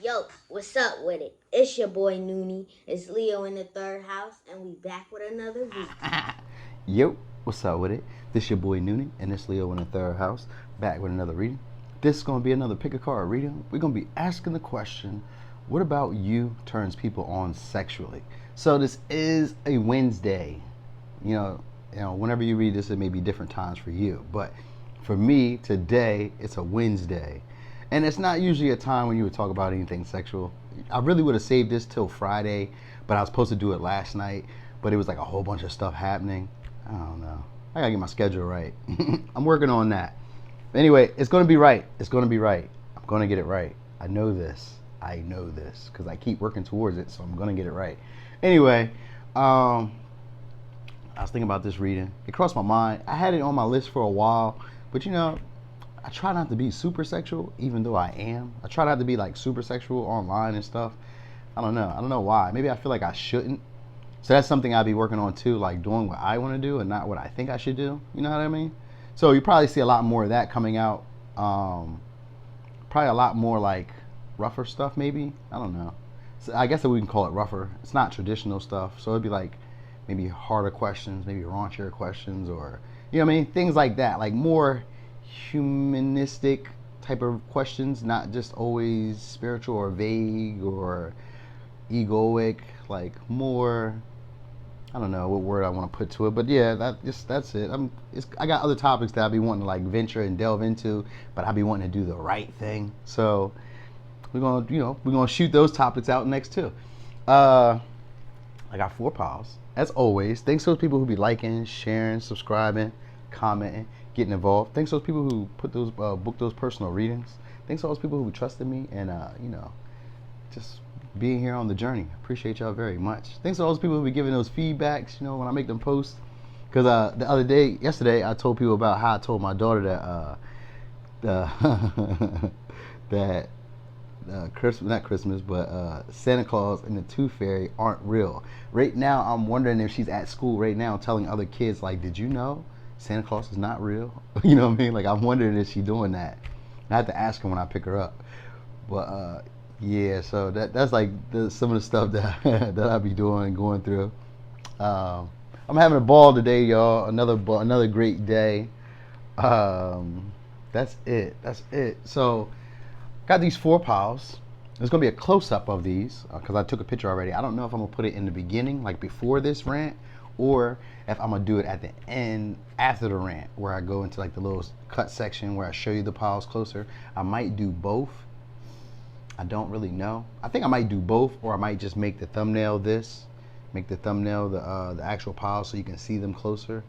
Yo, what's up with it? It's your boy Noonie. It's Leo in the third house, and we back with another week. Yo, what's up with it? This your boy Noonie, and this Leo in the third house, back with another reading. This is gonna be another pick a card reading. We're gonna be asking the question, what about you turns people on sexually? So this is a Wednesday. Whenever you read this, it may be different times for you, but for me today, it's a Wednesday, and it's not usually a time when you would talk about anything sexual. I really would have saved this till Friday, but I was supposed to do it last night, but it was like a whole bunch of stuff happening. I don't know. I gotta get my schedule right. I'm working on that. Anyway, it's gonna be right. It's gonna be right. I'm gonna get it right. I know this. I know this because I keep working towards it, so I'm gonna get it right. Anyway, I was thinking about this reading. It crossed my mind. I had it on my list for a while, but I try not to be super sexual, even though I am. I try not to be like super sexual online and stuff. I don't know. I don't know why. Maybe I feel like I shouldn't. So that's something I'll be working on too, like doing what I want to do and not what I think I should do. You know what I mean? So you probably see a lot more of that coming out. Probably a lot more like rougher stuff, maybe. I don't know. So I guess that we can call it rougher. It's not traditional stuff. So it'd be like maybe harder questions, maybe raunchier questions, or you know what I mean? Things like that, like more humanistic type of questions, not just always spiritual or vague or egoic, like more. I don't know what word I want to put to it, but yeah, that's it. I got other topics that I'll be wanting to like venture and delve into, but I'll be wanting to do the right thing. So we're gonna shoot those topics out next too. Uh, I got 4 pals. As always, thanks to those people who be liking, sharing, subscribing, commenting, getting involved. Thanks to those people who put those book those personal readings. Thanks to those people who trusted me and just being here on the journey. Appreciate y'all very much. Thanks to all those people who be giving those feedbacks. When I make them posts. Because yesterday, I told people about how I told my daughter that that Christmas, not Christmas, but Santa Claus and the Tooth Fairy aren't real. Right now, I'm wondering if she's at school right now telling other kids, like, did you know Santa Claus is not real? You know what I mean? Like, I'm wondering if she's doing that. I have to ask her when I pick her up. But yeah, so that's like some of the stuff that that I be doing, going through. I'm having a ball today, y'all. Another great day. That's it. That's it. So got these 4 piles. There's gonna be a close-up of these because I took a picture already. I don't know if I'm gonna put it in the beginning, like before this rant, or if I'm gonna do it at the end after the rant, where I go into like the little cut section where I show you the piles closer. I might do both. I don't really know. I think I might do both, or I might just make the thumbnail the actual pile so you can see them closer.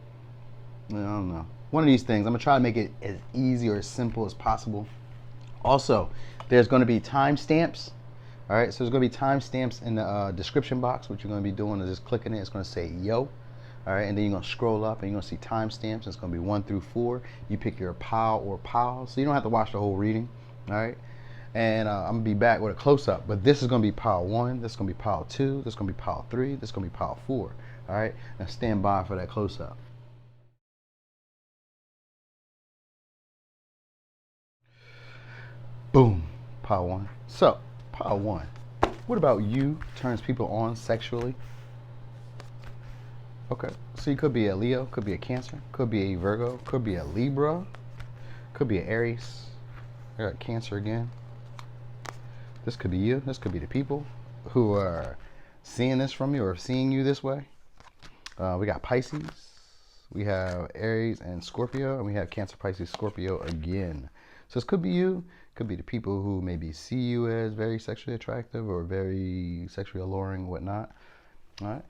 I don't know. One of these things. I'm gonna try to make it as easy or as simple as possible. Also, there's going to be timestamps. All right, so there's going to be timestamps in the description box. What you're going to be doing is just clicking it. It's going to say yo. All right, and then you're going to scroll up and you're going to see timestamps. It's going to be 1 through 4. You pick your pile or piles, so you don't have to watch the whole reading. All right, and I'm going to be back with a close up. But this is going to be pile 1. This is going to be pile 2. This is going to be pile 3. This is going to be pile 4. All right, now stand by for that close up. Boom, pile 1. So, pile 1. What about you turns people on sexually? Okay, so you could be a Leo, could be a Cancer, could be a Virgo, could be a Libra, could be an Aries. I got Cancer again. This could be you. This could be the people who are seeing this from you or seeing you this way. We got Pisces. We have Aries and Scorpio, and we have Cancer, Pisces, Scorpio again. So this could be you. Could be the people who maybe see you as very sexually attractive or very sexually alluring, whatnot. All right.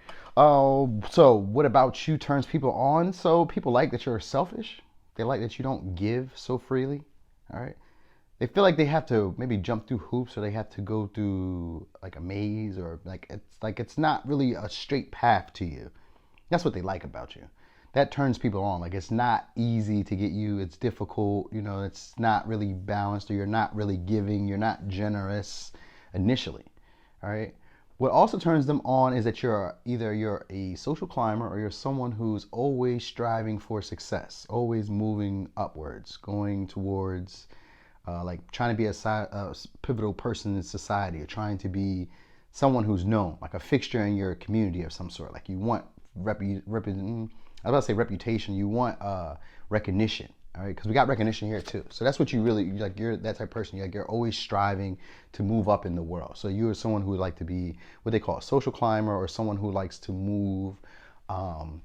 So what about you turns people on? So people like that you're selfish. They like that you don't give so freely. All right. They feel like they have to maybe jump through hoops, or they have to go through like a maze, or it's not really a straight path to you. That's what they like about you. That turns people on. Like, it's not easy to get you. It's difficult. It's not really balanced, or you're not really giving. You're not generous initially. All right. What also turns them on is that you're a social climber, or you're someone who's always striving for success, always moving upwards, going towards like trying to be a pivotal person in society, or trying to be someone who's known, like a fixture in your community of some sort. Like you want I was about to say reputation. You want recognition. All right, because we got recognition here too. So that's what you really like. You're that type of person. You're always striving to move up in the world. So you're someone who would like to be what they call a social climber, or someone who likes to move. What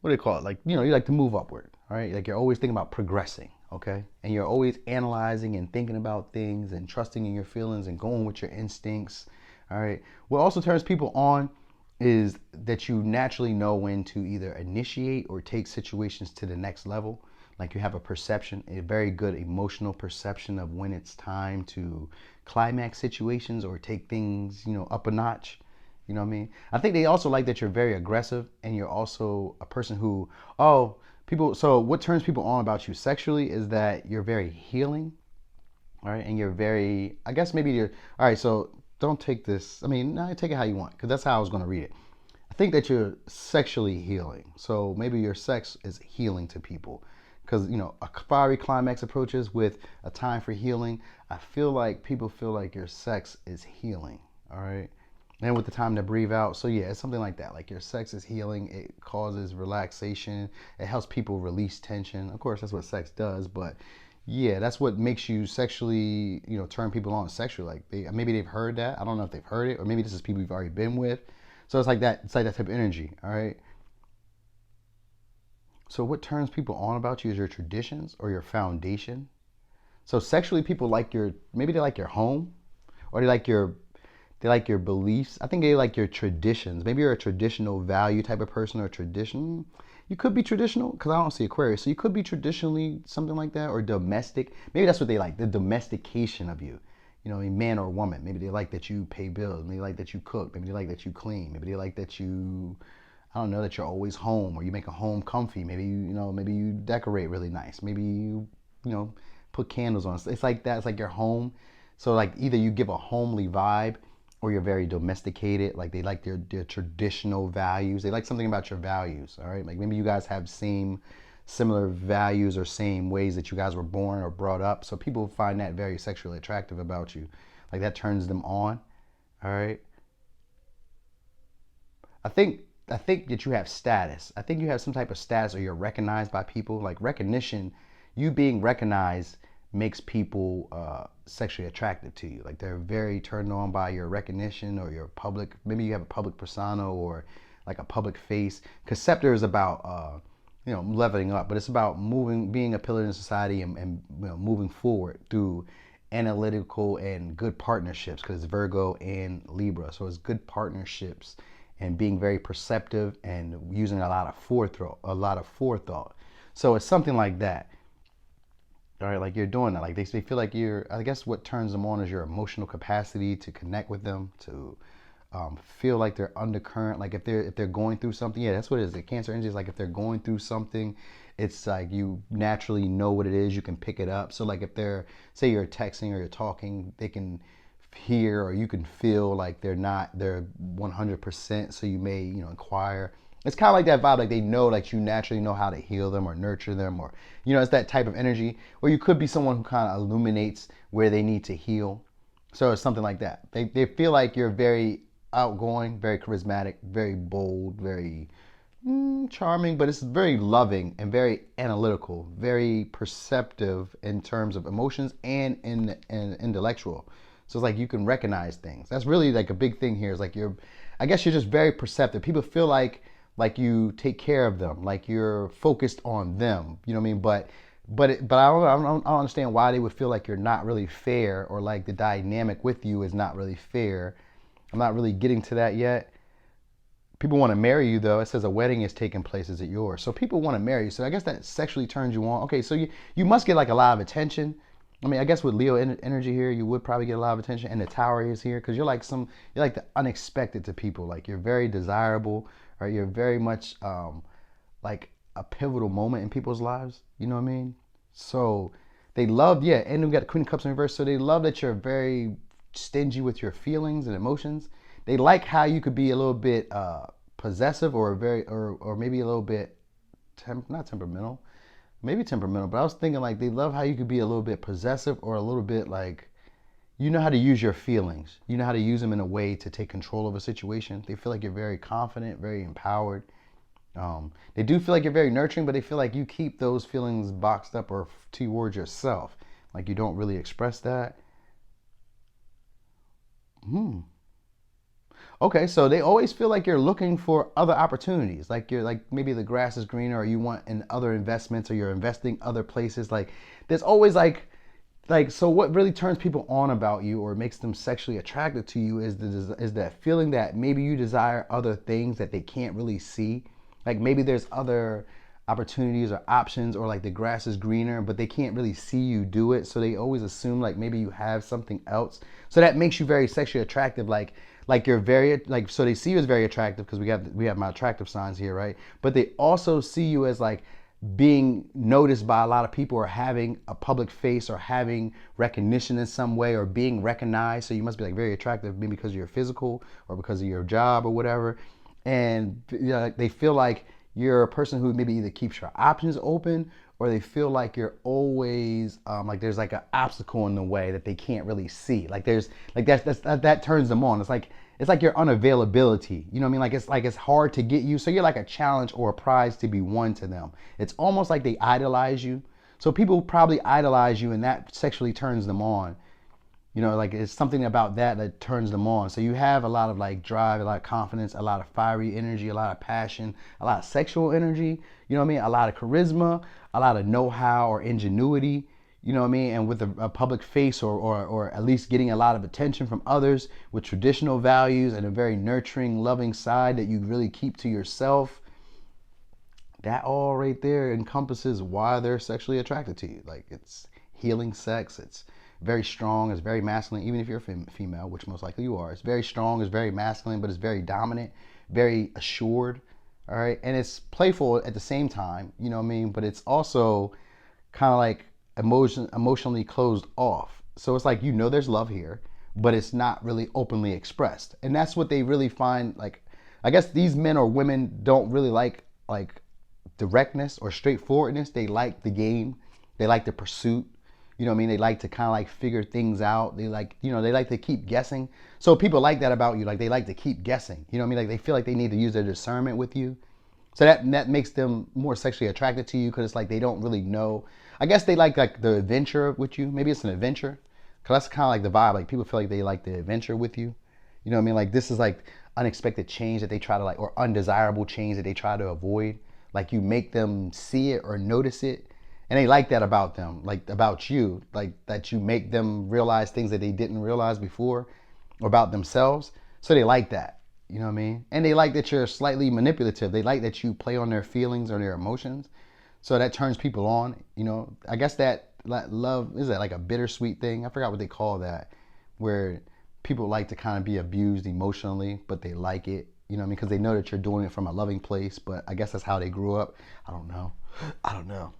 do they call it? Like, you like to move upward. All right, like you're always thinking about progressing. Okay, and you're always analyzing and thinking about things and trusting in your feelings and going with your instincts. All right. What also turns people on is that you naturally know when to either initiate or take situations to the next level. Like you have a perception, a very good emotional perception of when it's time to climax situations or take things, up a notch. You know what I mean? I think they also like that you're very aggressive, and you're also a person who, so what turns people on about you sexually is that you're very healing. All right, and you're very, I guess maybe you're, all right, so don't take this, no, take it how you want, because that's how I was going to read it. I think that you're sexually healing. So maybe your sex is healing to people. Because, a fiery climax approaches with a time for healing. I feel like people feel like your sex is healing. All right. And with the time to breathe out. So, yeah, it's something like that. Like your sex is healing. It causes relaxation. It helps people release tension. Of course, that's what sex does. But yeah, that's what makes you sexually, turn people on sexually. Like maybe they've heard that. I don't know if they've heard it, or maybe this is people you've already been with. So it's like that. It's like that type of energy. All right. So what turns people on about you is your traditions or your foundation. So sexually, people like maybe they like your home, or they like your beliefs. I think they like your traditions. Maybe you're a traditional value type of person, or tradition. You could be traditional, because I don't see Aquarius. So you could be traditionally something like that, or domestic. Maybe that's what they like, the domestication of you. A man or woman. Maybe they like that you pay bills. Maybe they like that you cook. Maybe they like that you clean. Maybe they like that you, I don't know, that you're always home, or you make a home comfy. Maybe you decorate really nice. Maybe you put candles on. It's like that. It's like your home. So like either you give a homely vibe, or you're very domesticated. Like they like their traditional values. They like something about your values. All right. Like maybe you guys have similar values, or same ways that you guys were born or brought up. So people find that very sexually attractive about you. Like that turns them on. All right. I think I think that you have status. I think you have some type of status, or you're recognized by people. Like recognition, you being recognized makes people sexually attracted to you. Like they're very turned on by your recognition, or your public. Maybe you have a public persona, or like a public face. Because Scepter is about leveling up, but it's about moving, being a pillar in society, and moving forward through analytical and good partnerships, because it's Virgo and Libra. So it's good partnerships and being very perceptive and using a lot of forethought. So it's something like that. All right, like you're doing that. Like they feel like I guess what turns them on is your emotional capacity to connect with them, to feel like they're undercurrent. Like if they're going through something, yeah, that's what it is. The Cancer energy is like if they're going through something, it's like you naturally know what it is. You can pick it up. So like if say you're texting or you're talking, they can hear, or you can feel like they're 100%. So you may inquire. It's kind of like that vibe. Like they know, like you naturally know how to heal them or nurture them, or it's that type of energy. Or you could be someone who kind of illuminates where they need to heal. So it's something like that. They feel like you're very outgoing, very charismatic, very bold, very charming, but it's very loving and very analytical, very perceptive in terms of emotions and intellectual. So it's like you can recognize things. That's really like a big thing here. Is like I guess you're just very perceptive. People feel like you take care of them, like you're focused on them. You know what I mean? But I don't understand why they would feel like you're not really fair, or like the dynamic with you is not really fair. I'm not really getting to that yet. People want to marry you, though. It says a wedding is taking place. Is it yours? So people want to marry you. So I guess that sexually turns you on. Okay, so you must get like a lot of attention. I guess with Leo energy here, you would probably get a lot of attention. And the Tower is here because you're like the unexpected to people. Like you're very desirable, or you're very much like a pivotal moment in people's lives. You know what I mean? So they love, yeah. And we got the Queen of Cups in reverse. So they love that you're very stingy with your feelings and emotions. They like how you could be a little bit possessive, or maybe a little bit not temperamental. maybe temperamental, but I was thinking like they love how you could be a little bit possessive or a little bit like you know how to use your feelings. You know how to use them in a way to take control of a situation. They feel like you're very confident, very empowered. They do feel like you're very nurturing, but they feel like you keep those feelings boxed up or towards yourself. Like you don't really express that. Hmm. Okay, so they always feel like you're looking for other opportunities. Like you're like maybe the grass is greener or you want in other investments or you're investing other places. Like there's always like so what really turns people on about you or makes them sexually attracted to you is that feeling that maybe you desire other things that they can't really see. Like maybe there's other opportunities or options or like the grass is greener but they can't really see you do it, so they always assume like maybe you have something else, so that makes you very sexually attractive. Like you're very like, so they see you as very attractive because we have my attractive signs here, right? But they also see you as like being noticed by a lot of people or having a public face or having recognition in some way or being recognized. So you must be like very attractive maybe because of your physical or because of your job or whatever. And you know, they feel like you're a person who maybe either keeps your options open or they feel like you're always like there's like an obstacle in the way that they can't really see. Like there's like that turns them on. It's like your unavailability. You know what I mean? Like it's hard to get you. So you're like a challenge or a prize to be won to them. It's almost like they idolize you. So people probably idolize you and that sexually turns them on. You know, like it's something about that that turns them on. So you have a lot of like drive, a lot of confidence, a lot of fiery energy, a lot of passion, a lot of sexual energy, you know what I mean? A lot of charisma, a lot of know-how or ingenuity, you know what I mean? And with a public face or at least getting a lot of attention from others with traditional values and a very nurturing, loving side that you really keep to yourself. That all right there encompasses why they're sexually attracted to you. Like it's healing sex, it's very strong, it's very masculine, even if you're a female, which most likely you are. It's very strong, it's very masculine, but it's very dominant, very assured, all right? And it's playful at the same time, you know what I mean? But it's also kind of like emotionally closed off. So it's like, you know, there's love here, but it's not really openly expressed. And that's what they really find, like, I guess these men or women don't really like directness or straightforwardness. They like the game, they like the pursuit. You know what I mean? They like to kind of like figure things out. They like, you know, they like to keep guessing. So people like that about you. Like they like to keep guessing. You know what I mean? Like they feel like they need to use their discernment with you. So that makes them more sexually attracted to you because it's like they don't really know. I guess they like the adventure with you. Maybe it's an adventure. Cause that's kind of like the vibe. Like people feel like they like the adventure with you. You know what I mean? Like this is like unexpected change that they try to like, or undesirable change that they try to avoid. Like you make them see it or notice it. And they like that about them, like about you, like that you make them realize things that they didn't realize before or about themselves. So they like that, you know what I mean? And they like that you're slightly manipulative. They like that you play on their feelings or their emotions. So that turns people on, you know. I guess that love, is that like a bittersweet thing? I forgot what they call that, where people like to kind of be abused emotionally, but they like it, you know what I mean? Because they know that you're doing it from a loving place, but I guess that's how they grew up. I don't know. I don't know.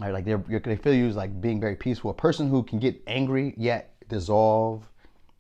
Right, like they feel you as like being very peaceful, a person who can get angry yet dissolve,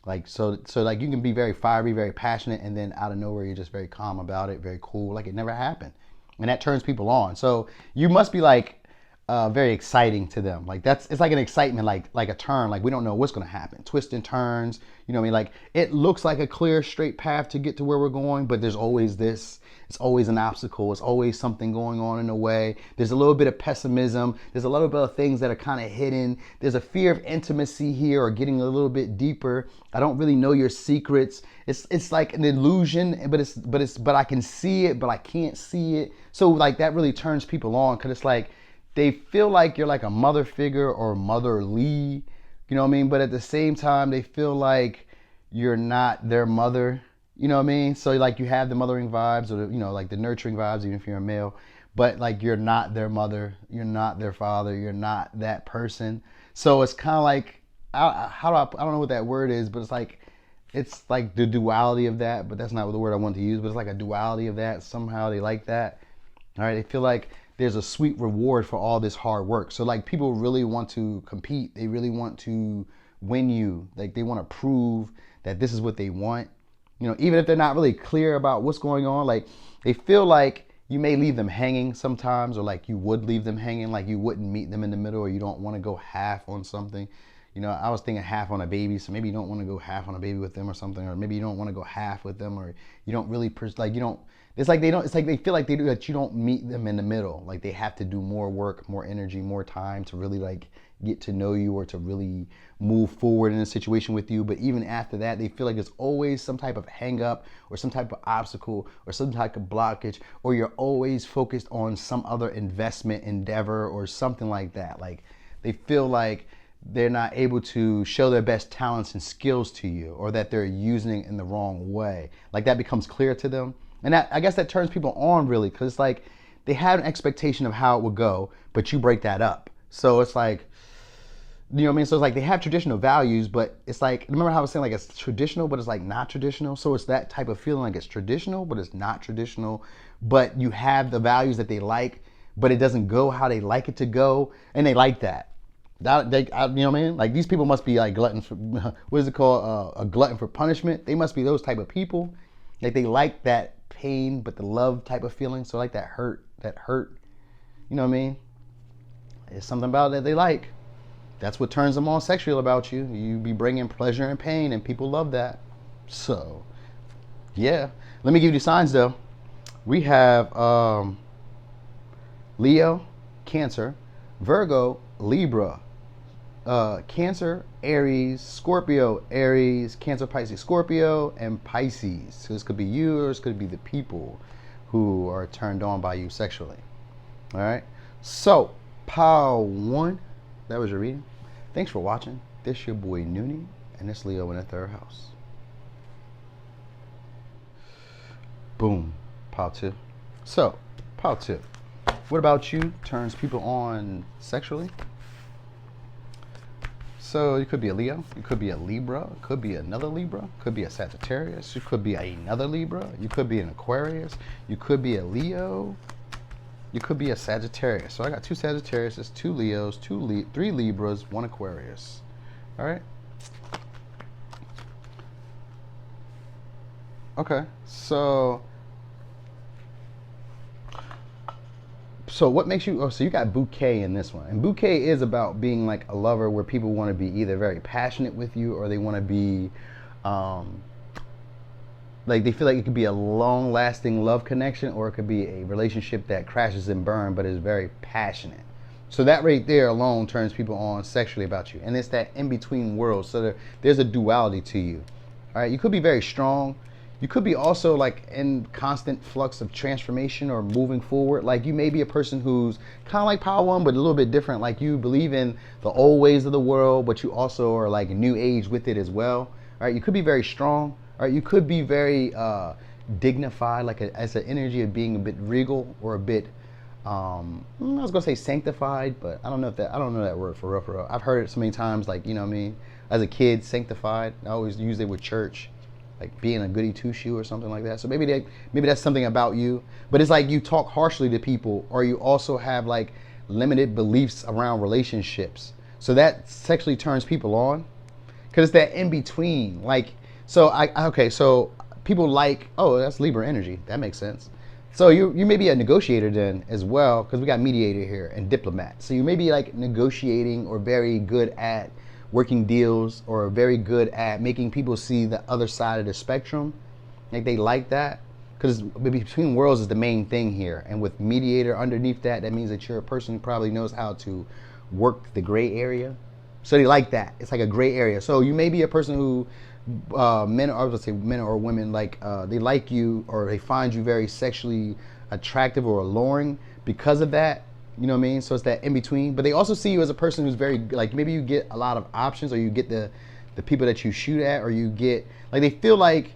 like so like you can be very fiery, very passionate, and then out of nowhere you're just very calm about it, very cool, like it never happened, and that turns people on. So you must be like very exciting to them. Like it's like an excitement, like a turn. Like we don't know what's gonna happen, twists and turns. You know what I mean? Like it looks like a clear, straight path to get to where we're going, but there's always this. It's always an obstacle. It's always something going on in the way. There's a little bit of pessimism. There's a little bit of things that are kind of hidden. There's a fear of intimacy here or getting a little bit deeper. I don't really know your secrets. It's like an illusion, but I can see it, but I can't see it. So like that really turns people on because it's like they feel like you're like a mother figure or motherly, you know what I mean? But at the same time, they feel like you're not their mother. You know what I mean? So like you have the mothering vibes or you know like the nurturing vibes, even if you're a male, but like you're not their mother, you're not their father, you're not that person. So it's kind of like I don't know what that word is, but it's like the duality of that. But that's not the word I want to use. But it's like a duality of that. Somehow they like that. All right, they feel like there's a sweet reward for all this hard work. So like people really want to compete. They really want to win you. Like they want to prove that this is what they want. You know, even if they're not really clear about what's going on, like they feel like you may leave them hanging sometimes, or like you would leave them hanging, like you wouldn't meet them in the middle, or you don't want to go half on something. You know, I was thinking half on a baby, so maybe you don't want to go half on a baby with them or something, or maybe you don't want to go half with them, or you don't really like you don't. It's like they don't. It's like they feel like they do that. You don't meet them in the middle. Like they have to do more work, more energy, more time to really like get to know you or to really move forward in a situation with you. But even after that, they feel like there's always some type of hang up or some type of obstacle or some type of blockage, or you're always focused on some other investment endeavor or something like that. Like they feel like they're not able to show their best talents and skills to you, or that they're using it in the wrong way. Like that becomes clear to them. And that, I guess that turns people on really, because it's like they had an expectation of how it would go, but you break that up. So it's like, you know what I mean? So it's like they have traditional values, but it's like, remember how I was saying like it's traditional, but it's like not traditional? So it's that type of feeling like it's traditional, but it's not traditional. But you have the values that they like, but it doesn't go how they like it to go. And they like that. You know what I mean? Like these people must be like gluttons for, what is it called? A glutton for punishment. They must be those type of people. Like they like that pain, but the love type of feeling. So like that hurt, you know what I mean? It's something about it that they like. That's what turns them on sexually about you. You be bringing pleasure and pain, and people love that. So, yeah. Let me give you the signs, though. We have Leo, Cancer, Virgo, Libra, Cancer, Aries, Scorpio, Aries, Cancer, Pisces, Scorpio, and Pisces. So this could be you, or this could be the people who are turned on by you sexually. All right. So, pile 1. That was your reading. Thanks for watching. This your boy Noonie, and this Leo in the 3rd house. Boom. Pile 2. So, pile 2. What about you turns people on sexually? So you could be a Leo, you could be a Libra, could be another Libra, could be a Sagittarius, you could be another Libra, you could be an Aquarius, you could be a Leo, you could be a Sagittarius. So I got 2 Sagittarius, 2 Leos, 3 Libras, 1 Aquarius. All right. Okay. So what makes you? Oh, so you got bouquet in this one, and bouquet is about being like a lover, where people want to be either very passionate with you, or they want to be, like they feel like it could be a long-lasting love connection, or it could be a relationship that crashes and burns, but is very passionate. So that right there alone turns people on sexually about you, and it's that in-between world. So there's a duality to you. All right, you could be very strong. You could be also like in constant flux of transformation or moving forward. Like you may be a person who's kind of like Power One, but a little bit different. Like you believe in the old ways of the world, but you also are like new age with it as well. All right, you could be very strong. All right, you could be very dignified, like as an energy of being a bit regal or a bit. I was gonna say sanctified, but I don't know that word for real, for real. I've heard it so many times, like you know what I mean. As a kid, sanctified. I always use it with church, like being a goody two shoe or something like that. So maybe that's something about you. But it's like you talk harshly to people, or you also have like limited beliefs around relationships. So that sexually turns people on, because it's that in between. Like so so people like, oh, that's Libra energy. That makes sense. So you may be a negotiator then as well, because we got mediator here and diplomat. So you may be like negotiating, or very good at working deals, or very good at making people see the other side of the spectrum. Like they like that, because between worlds is the main thing here. And with mediator underneath that, that means that you're a person who probably knows how to work the gray area. So they like that. It's like a gray area. So you may be a person who men or women, like they like you, or they find you very sexually attractive or alluring because of that. You know what I mean? So it's that in between. But they also see you as a person who's very, like, maybe you get a lot of options, or you get the people that you shoot at, or you get, like, they feel like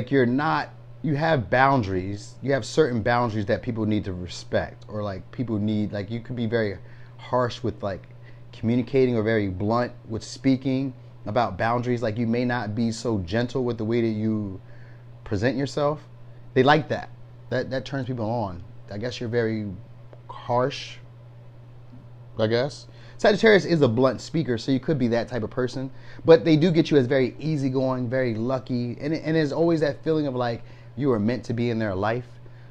you're not, you have boundaries. You have certain boundaries that people need to respect, or like people need, like you could be very harsh with like communicating, or very blunt with speaking about boundaries. Like you may not be so gentle with the way that you present yourself. They like that. That turns people on. I guess you're very harsh, I guess. Sagittarius is a blunt speaker, so you could be that type of person. But they do get you as very easygoing, very lucky. And there's always that feeling of like you are meant to be in their life.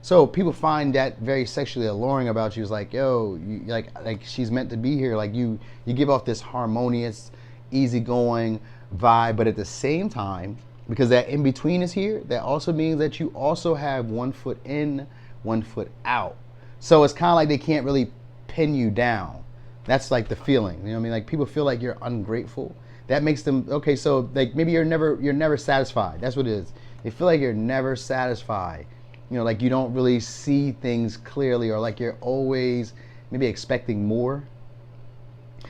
So people find that very sexually alluring about you. It's like, yo, you, like she's meant to be here. Like you give off this harmonious, easygoing vibe, but at the same time, because that in between is here, that also means that you also have one foot in, one foot out. So it's kind of like they can't really pin you down. That's like the feeling. You know what I mean? Like people feel like you're ungrateful. That makes them okay. So like maybe you're never satisfied. That's what it is. They feel like you're never satisfied. You know, like you don't really see things clearly, or like you're always maybe expecting more.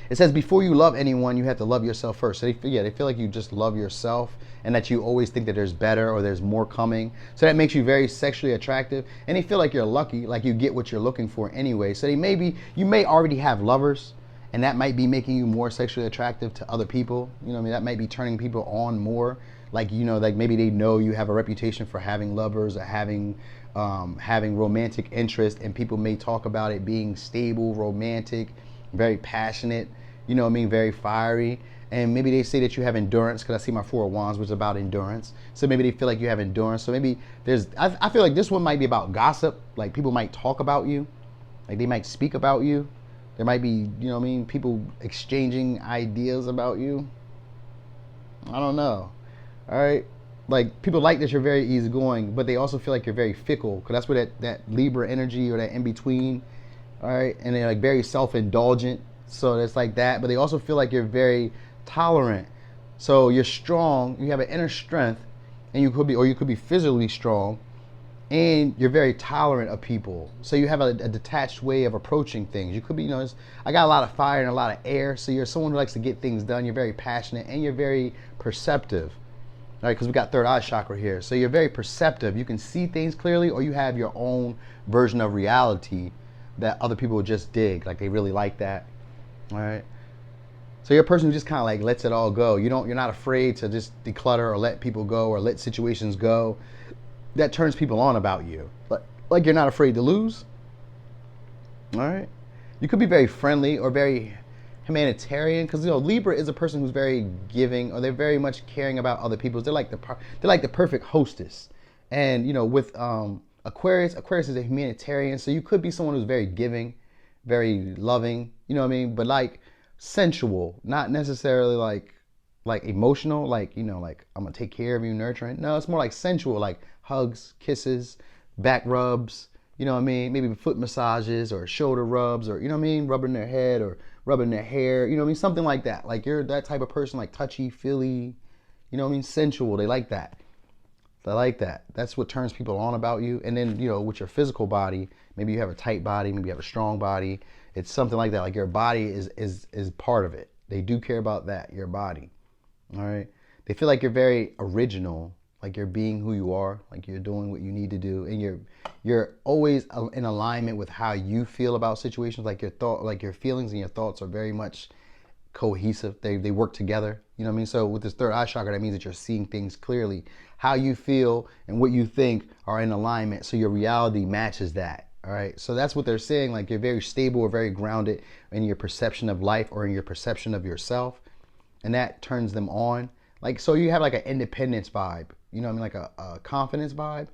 It says before you love anyone, you have to love yourself first. So they feel like you just love yourself, and that you always think that there's better or there's more coming. So that makes you very sexually attractive, and they feel like you're lucky, like you get what you're looking for anyway. So you may already have lovers, and that might be making you more sexually attractive to other people. You know what I mean? That might be turning people on more. Like, you know, like maybe they know you have a reputation for having lovers or having romantic interest, and people may talk about it being stable, romantic, very passionate, you know what I mean, very fiery. And maybe they say that you have endurance, because I see my Four of Wands, which is about endurance. So maybe they feel like you have endurance. So maybe I feel like this one might be about gossip. Like people might talk about you, like they might speak about you. There might be, you know what I mean, people exchanging ideas about you. I don't know. All right. Like people like that you're very easygoing, but they also feel like you're very fickle, because that's where that Libra energy, or that in between. All right. And they're like very self-indulgent. So it's like that. But they also feel like you're very tolerant. So you're strong. You have an inner strength, and you could be physically strong, and you're very tolerant of people. So you have a detached way of approaching things. You could be, you know, I got a lot of fire and a lot of air. So you're someone who likes to get things done. You're very passionate, and you're very perceptive. All right, because we got third eye chakra here. So you're very perceptive. You can see things clearly, or you have your own version of reality that other people would just dig. Like they really like that. All right. So you're a person who just kind of like lets it all go. You're not afraid to just declutter or let people go or let situations go. That turns people on about you. But like you're not afraid to lose. All right. You could be very friendly or very humanitarian, because you know Libra is a person who's very giving, or they're very much caring about other people. They're like the perfect hostess. And you know with Aquarius is a humanitarian, so you could be someone who's very giving, very loving. You know what I mean? But like sensual, not necessarily like emotional, like, you know, like I'm gonna take care of you, nurturing. No, it's more like sensual, like hugs, kisses, back rubs, you know what I mean? Maybe foot massages or shoulder rubs, or, you know what I mean, rubbing their head or rubbing their hair, you know what I mean? Something like that. Like you're that type of person, like touchy, feely, you know what I mean? Sensual. They like that. They like that. That's what turns people on about you. And then, you know, with your physical body, maybe you have a tight body, maybe you have a strong body. It's something like that. Like your body is part of it. They do care about that, your body. All right. They feel like you're very original, like you're being who you are, like you're doing what you need to do, and you're always in alignment with how you feel about situations. Like your feelings and your thoughts are very much cohesive. They work together. You know what I mean? So with this third eye chakra, that means that you're seeing things clearly. How you feel and what you think are in alignment, so your reality matches that. All right. So that's what they're saying. Like you're very stable or very grounded in your perception of life or in your perception of yourself, and that turns them on. Like, so you have like an independence vibe, you know what I mean? Like a confidence vibe.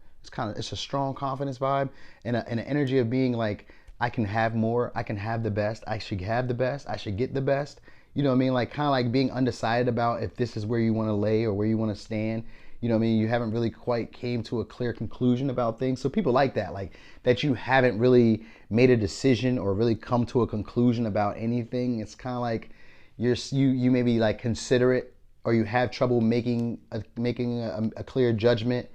It's a strong confidence vibe, and an energy of being like, I can have more, I can have the best, I should have the best, I should get the best. You know what I mean? Like kind of like being undecided about if this is where you want to lay or where you want to stand. You know what I mean? You haven't really quite came to a clear conclusion about things. So people like that you haven't really made a decision or really come to a conclusion about anything. It's kind of like you maybe like consider it, or you have trouble making a clear judgment,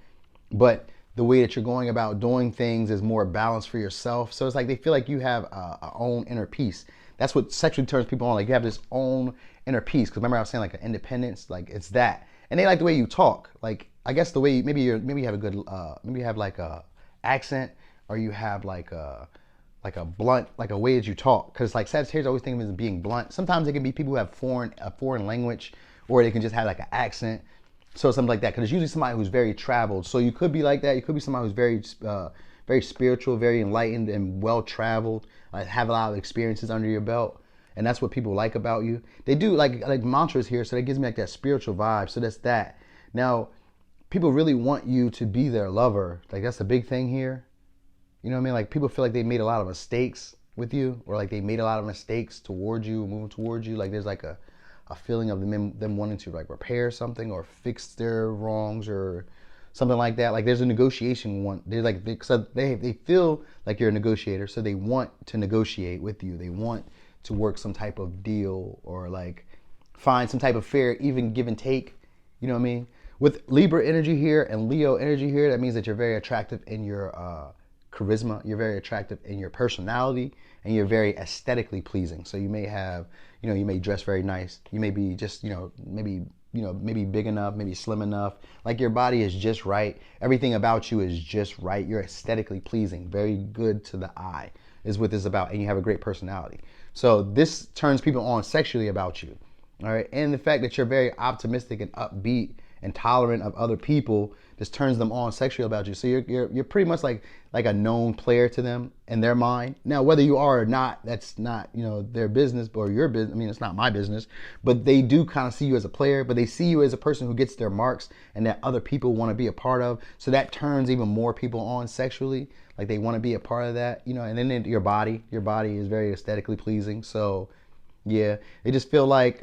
but the way that you're going about doing things is more balanced for yourself. So it's like they feel like you have a own inner peace. That's what sexually turns people on. Like you have this own inner peace. Because remember I was saying like an independence, like it's that. And they like the way you talk. Like I guess the way maybe you have a good maybe you have like a accent, or you have like a blunt, like a way that you talk. Because like Sagittarius always think of it as being blunt. Sometimes it can be people who have a foreign language, or they can just have like an accent. So something like that. Because it's usually somebody who's very traveled. So you could be like that. You could be somebody who's very spiritual, very enlightened, and well traveled. Have a lot of experiences under your belt. And that's what people like about you. They do like mantras here, so that gives me like that spiritual vibe. So that's that. Now, people really want you to be their lover. Like that's the big thing here. You know what I mean? Like people feel like they made a lot of mistakes with you, or like they made a lot of mistakes towards you, moving towards you. Like there's like a feeling of them wanting to like repair something or fix their wrongs or something like that. Like there's a negotiation one. They're like they feel like you're a negotiator, so they want to negotiate with you. They want to work some type of deal or like find some type of fair, even give and take. You know what I mean? With Libra energy here and Leo energy here, that means that you're very attractive in your charisma. You're very attractive in your personality, and you're very aesthetically pleasing. So you may have, you may dress very nice. You may be just, maybe big enough, maybe slim enough. Like your body is just right. Everything about you is just right. You're aesthetically pleasing, very good to the eye is what this is about, and you have a great personality. So this turns people on sexually about you. All right, and the fact that you're very optimistic and upbeat and tolerant of other people just turns them on sexually about you. So you're pretty much like a known player to them in their mind. Now, whether you are or not, that's not their business or your business. I mean, it's not my business. But they do kind of see you as a player. But they see you as a person who gets their marks and that other people want to be a part of. So that turns even more people on sexually. Like they want to be a part of that. And then your body is very aesthetically pleasing. So yeah, they just feel like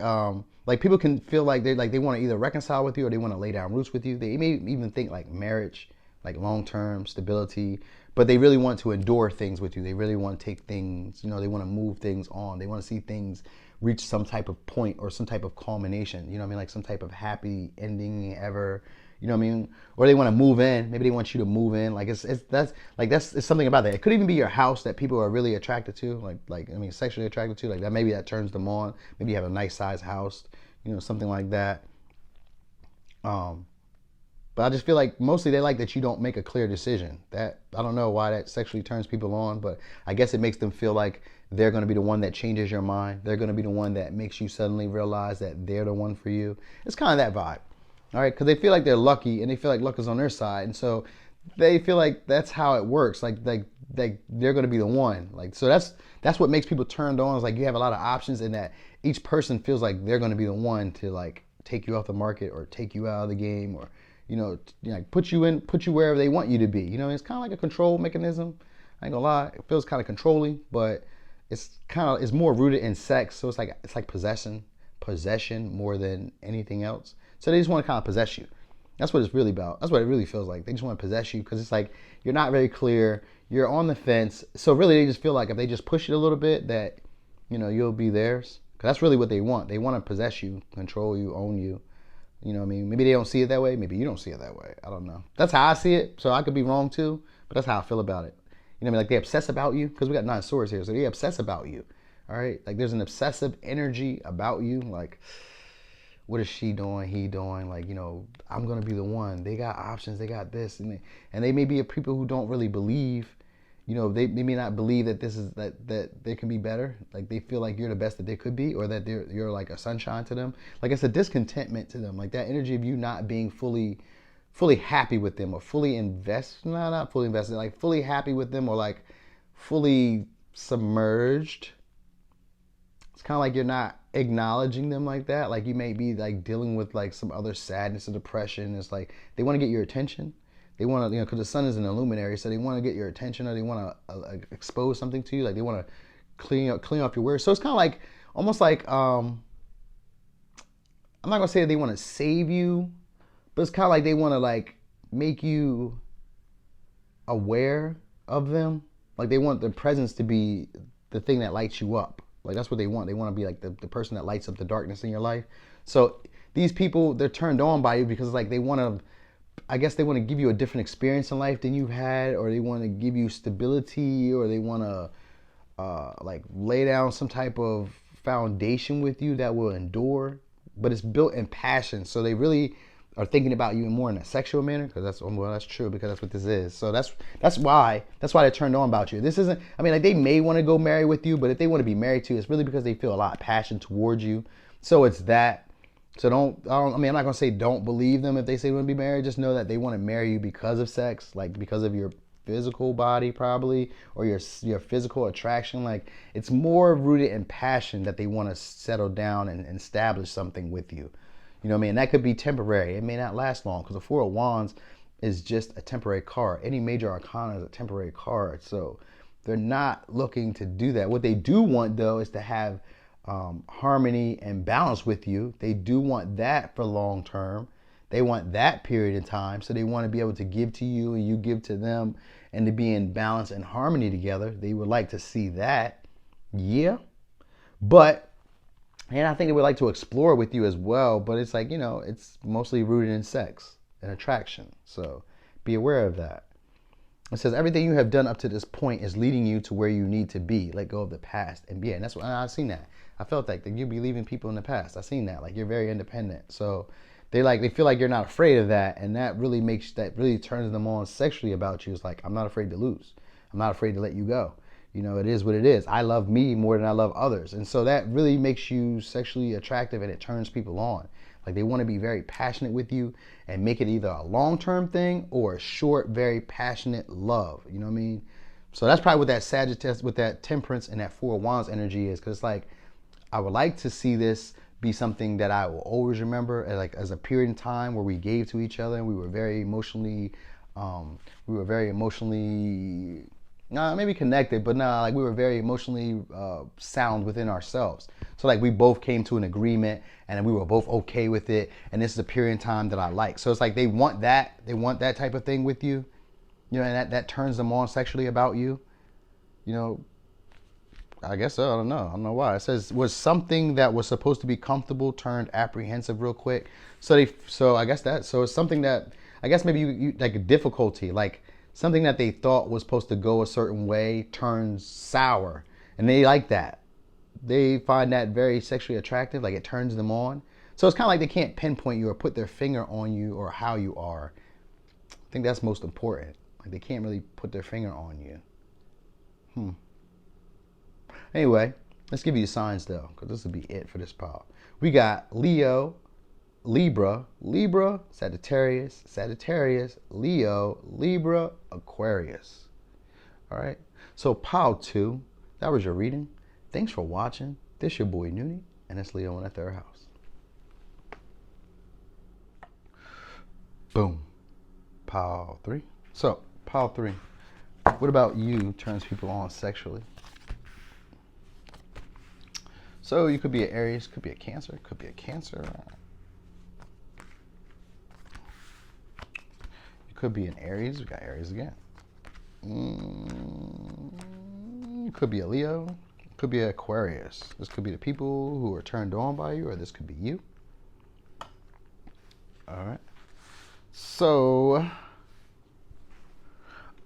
people can feel like they want to either reconcile with you or they want to lay down roots with you. They may even think like marriage, like long-term stability, but they really want to endure things with you. They really want to take things, they want to move things on. They want to see things reach some type of point or some type of culmination. You know what I mean? Like some type of happy ending ever. You know what I mean? Or they want to move in. Maybe they want you to move in. Like it's something about that. It could even be your house that people are really attracted to. Sexually attracted to. Like that, maybe that turns them on. Maybe you have a nice size house. Something like that. But I just feel like mostly they like that you don't make a clear decision. That I don't know why that sexually turns people on, but I guess it makes them feel like they're going to be the one that changes your mind. They're going to be the one that makes you suddenly realize that they're the one for you. It's kind of that vibe. All right, because they feel like they're lucky and they feel like luck is on their side, and so they feel like that's how it works. Like they're going to be the one. Like so that's what makes people turned on. Is like you have a lot of options, and that each person feels like they're going to be the one to like take you off the market or take you out of the game or put you wherever they want you to be. It's kind of like a control mechanism. I ain't gonna lie, it feels kind of controlling, but it's more rooted in sex. So it's like possession more than anything else. So they just want to kind of possess you. That's what it's really about. That's what it really feels like. They just want to possess you because it's like you're not very clear. You're on the fence. So really, they just feel like if they just push it a little bit, that you'll be theirs. Because that's really what they want. They want to possess you, control you, own you. You know what I mean? Maybe they don't see it that way. Maybe you don't see it that way. I don't know. That's how I see it. So I could be wrong too, but that's how I feel about it. You know what I mean? Like they obsess about you because we got 9 swords here. So they obsess about you. All right? Like there's an obsessive energy about you. Like, what is she doing? He doing? Like, I'm going to be the one. They got options. They got this. And they may be people who don't really believe. They may not believe that this is that they can be better. Like they feel like you're the best that they could be, or that you're like a sunshine to them. Like it's a discontentment to them. Like that energy of you not being fully happy with them or fully invested. No, not fully invested. Like fully happy with them or like fully submerged. It's kind of like you're not acknowledging them like that. Like you may be like dealing with like some other sadness or depression. It's like they want to get your attention. They want to, because the sun is an illuminary, so they want to get your attention, or they want to expose something to you. Like they want to clean off your words. So it's kind of like almost like I'm not gonna say that they want to save you, but it's kind of like they want to like make you aware of them. Like they want their presence to be the thing that lights you up. Like that's what they want. They want to be like the person that lights up the darkness in your life. So these people, they're turned on by you because like they want to. I guess they want to give you a different experience in life than you've had, or they want to give you stability, or they want to like lay down some type of foundation with you that will endure. But it's built in passion, so they really are thinking about you more in a sexual manner. Because that's true, because that's what this is. So that's why they're turned on about you. This isn't. I mean, like they may want to go marry with you, but if they want to be married to you, it's really because they feel a lot of passion towards you. So it's that. So I'm not gonna say don't believe them if they say they want to be married. Just know that they want to marry you because of sex, like because of your physical body probably, or your physical attraction. Like it's more rooted in passion that they want to settle down and establish something with you. You know what I mean? And that could be temporary. It may not last long because the Four of Wands is just a temporary card. Any major arcana is a temporary card. So they're not looking to do that. What they do want, though, is to have harmony and balance with you. They do want that for long term. They want that period of time. So they want to be able to give to you and you give to them and to be in balance and harmony together. They would like to see that. Yeah. But, and I think they would like to explore with you as well. But it's like, it's mostly rooted in sex and attraction. So be aware of that. It says everything you have done up to this point is leading you to where you need to be. Let go of the past and be. And that's what I've seen that. I felt like that you be leaving people in the past. I've seen that. Like you're very independent. So they feel like you're not afraid of that, and that really turns them on sexually about you. It's like, I'm not afraid to lose. I'm not afraid to let you go. It is what it is. I love me more than I love others. And so that really makes you sexually attractive, and it turns people on. Like they want to be very passionate with you and make it either a long-term thing or a short, very passionate love. You know what I mean? So that's probably what that Sagittarius, with that Temperance and that Four of Wands energy is. Because it's like, I would like to see this be something that I will always remember as a period in time where we gave to each other and we were very emotionally, maybe connected, but like we were very emotionally sound within ourselves. So like we both came to an agreement and we were both okay with it. And this is a period in time that I like. So it's like they want that type of thing with you, and that turns them on sexually about you, I guess so. I don't know why. It says was something that was supposed to be comfortable turned apprehensive real quick. So I guess it's something that I guess maybe you like a difficulty, like something that they thought was supposed to go a certain way turns sour, and they like that. They find that very sexually attractive, like it turns them on. So it's kind of like they can't pinpoint you or put their finger on you or how you are. I think that's most important. Like they can't really put their finger on you. Anyway, let's give you the signs though, because this will be it for this pile. We got Leo, Libra, Sagittarius, Leo, Libra, Aquarius. All right. So pile 2, that was your reading. Thanks for watching. This your boy Noonie, and it's Leo in the 3rd house. Boom. Pile 3. So pile 3. What about you turns people on sexually? So you could be an Aries, could be a Cancer, could be a Cancer. You could be an Aries. We got Aries again. You could be a Leo. Could be an Aquarius. This could be the people who are turned on by you, or this could be you. All right. So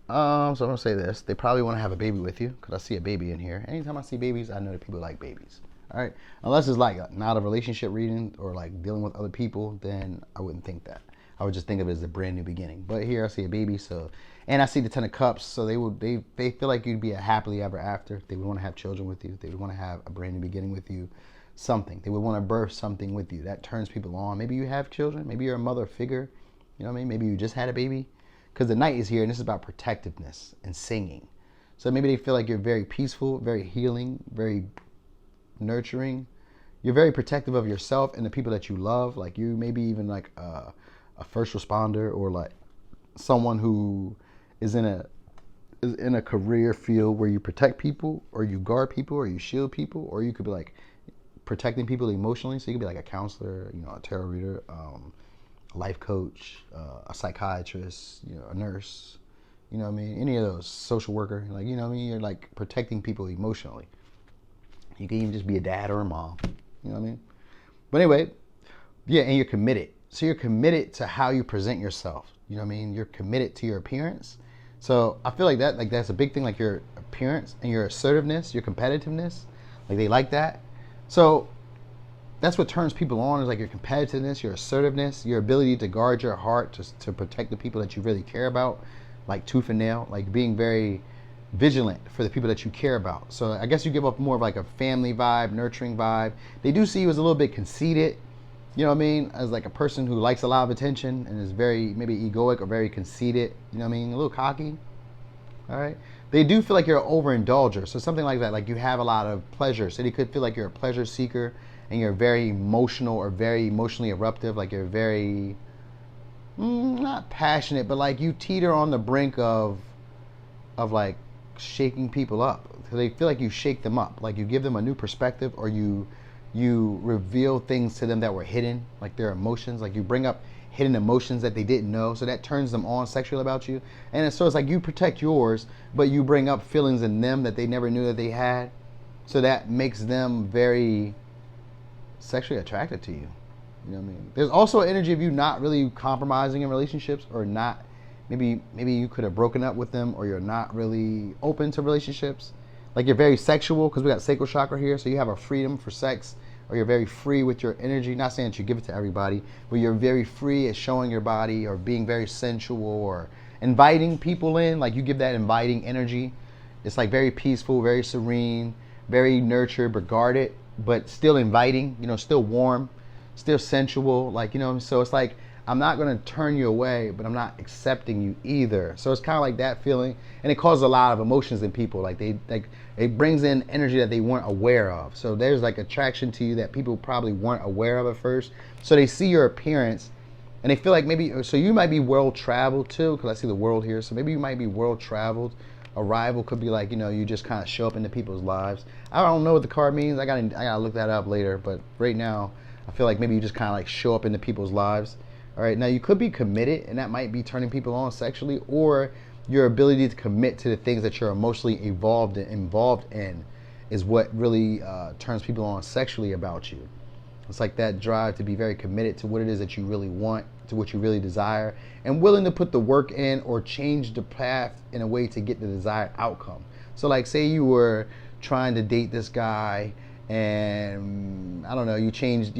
I'm gonna say this. They probably want to have a baby with you, because I see a baby in here. Anytime I see babies, I know that people like babies. All right. Unless it's like not a relationship reading or like dealing with other people, then I wouldn't think that. I would just think of it as a brand new beginning. But here I see a baby, so, and I see the 10 of Cups, so they feel like you'd be a happily ever after. They would want to have children with you. They would want to have a brand new beginning with you. Something. They would want to birth something with you. That turns people on. Maybe you have children. Maybe you're a mother figure. You know what I mean? Maybe you just had a baby. Because the Knight is here, and this is about protectiveness and singing. So maybe they feel like you're very peaceful, very healing, very nurturing. You're very protective of yourself and the people that you love. Like you maybe even like a first responder, or like someone who is in a career field where you protect people, or you guard people, or you shield people, or you could be like protecting people emotionally. So you could be like a counselor, a tarot reader, a life coach, a psychiatrist, a nurse, you know what I mean? Any of those, social worker, like, you know what I mean? You're like protecting people emotionally. You can even just be a dad or a mom, you know what I mean? But anyway, yeah, and you're committed. So you're committed to how you present yourself. You know what I mean? You're committed to your appearance. So I feel like that's a big thing, like your appearance and your assertiveness, your competitiveness. Like they like that. So that's what turns people on, is like your competitiveness, your assertiveness, your ability to guard your heart, to protect the people that you really care about, like tooth and nail, like being very vigilant for the people that you care about. So I guess you give up more of like a family vibe, nurturing vibe. They do see you as a little bit conceited, you know what I mean? As like a person who likes a lot of attention and is very maybe egoic or very conceited, you know what I mean? A little cocky, all right? They do feel like you're an overindulger. So something like that, like you have a lot of pleasure. So they could feel like you're a pleasure seeker and you're very emotional or very emotionally eruptive, like you're very not passionate, but like you teeter on the brink of like shaking people up. So they feel like you shake them up, like you give them a new perspective, or you reveal things to them that were hidden, like their emotions, like you bring up hidden emotions that they didn't know, so that turns them on sexually about you. And so it's like you protect yours, but you bring up feelings in them that they never knew that they had, so that makes them very sexually attracted to you. You know what I mean? There's also an energy of you not really compromising in relationships, or not. Maybe you could have broken up with them, or you're not really open to relationships. Like you're very sexual because we got sacral chakra here, so you have a freedom for sex, or you're very free with your energy. Not saying that you give it to everybody, but you're very free at showing your body, or being very sensual, or inviting people in. Like you give that inviting energy. It's like very peaceful, very serene, very nurtured, but guarded, but still inviting. You know, still warm, still sensual. Like, you know, so it's like I'm not going to turn you away, but I'm not accepting you either. So it's kind of like that feeling, and it causes a lot of emotions in people. Like it brings in energy that they weren't aware of. So there's like attraction to you that people probably weren't aware of at first. So they see your appearance, and they feel like maybe, so you might be world traveled too, because I see the world here. So maybe you might be world traveled. Arrival could be like, you know, you just kind of show up into people's lives. I don't know what the card means. I gotta look that up later. But right now, I feel like maybe you just kind of like show up into people's lives. All right, now you could be committed, and that might be turning people on sexually, or your ability to commit to the things that you're emotionally involved in is what really turns people on sexually about you. It's like that drive to be very committed to what it is that you really want, to what you really desire, and willing to put the work in or change the path in a way to get the desired outcome. So like say you were trying to date this guy, and I don't know, you changed,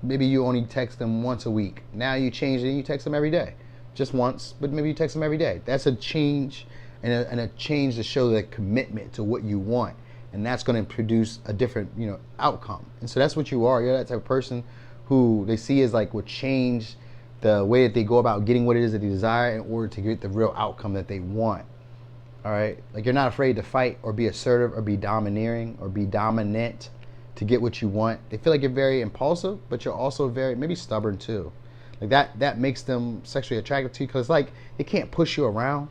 maybe you only text them once a week. Now you change it and you text them every day. Just once, but maybe you text them every day. That's a change, and a change to show the commitment to what you want. And that's going to produce a different, you know, outcome. And so that's what you are. You're that type of person who they see as like would change the way that they go about getting what it is that they desire in order to get the real outcome that they want. All right? Like you're not afraid to fight or be assertive or be domineering or be dominant to get what you want. They feel like you're very impulsive, but you're also very maybe stubborn too. Like that makes them sexually attractive to you, because like they can't push you around.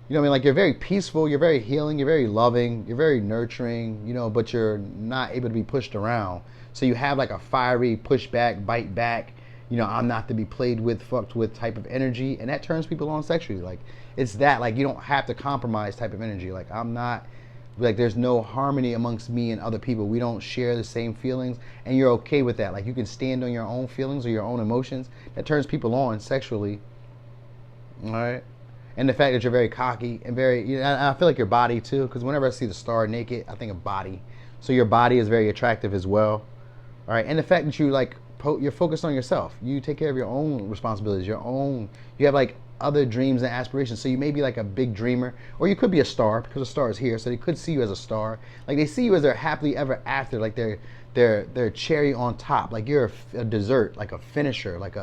You know what I mean? Like you're very peaceful, you're very healing, you're very loving, you're very nurturing, you know, but you're not able to be pushed around. So you have like a fiery push back, bite back, you know, I'm not to be played with, fucked with type of energy, and that turns people on sexually. Like it's that, like you don't have to compromise type of energy. Like I'm not, like there's no harmony amongst me and other people. We don't share the same feelings, and you're okay with that. Like you can stand on your own feelings or your own emotions. That turns people on sexually. All right. And the fact that you're very cocky and very, you know, I feel like your body too, because whenever I see the star naked, I think of body. So your body is very attractive as well. All right. And the fact that you like, you're focused on yourself. You take care of your own responsibilities, you have like other dreams and aspirations. So you may be like a big dreamer, or you could be a star, because a star is here. So they could see you as a star. Like they see you as their happily ever after, like they're cherry on top. Like you're a dessert, like a finisher, like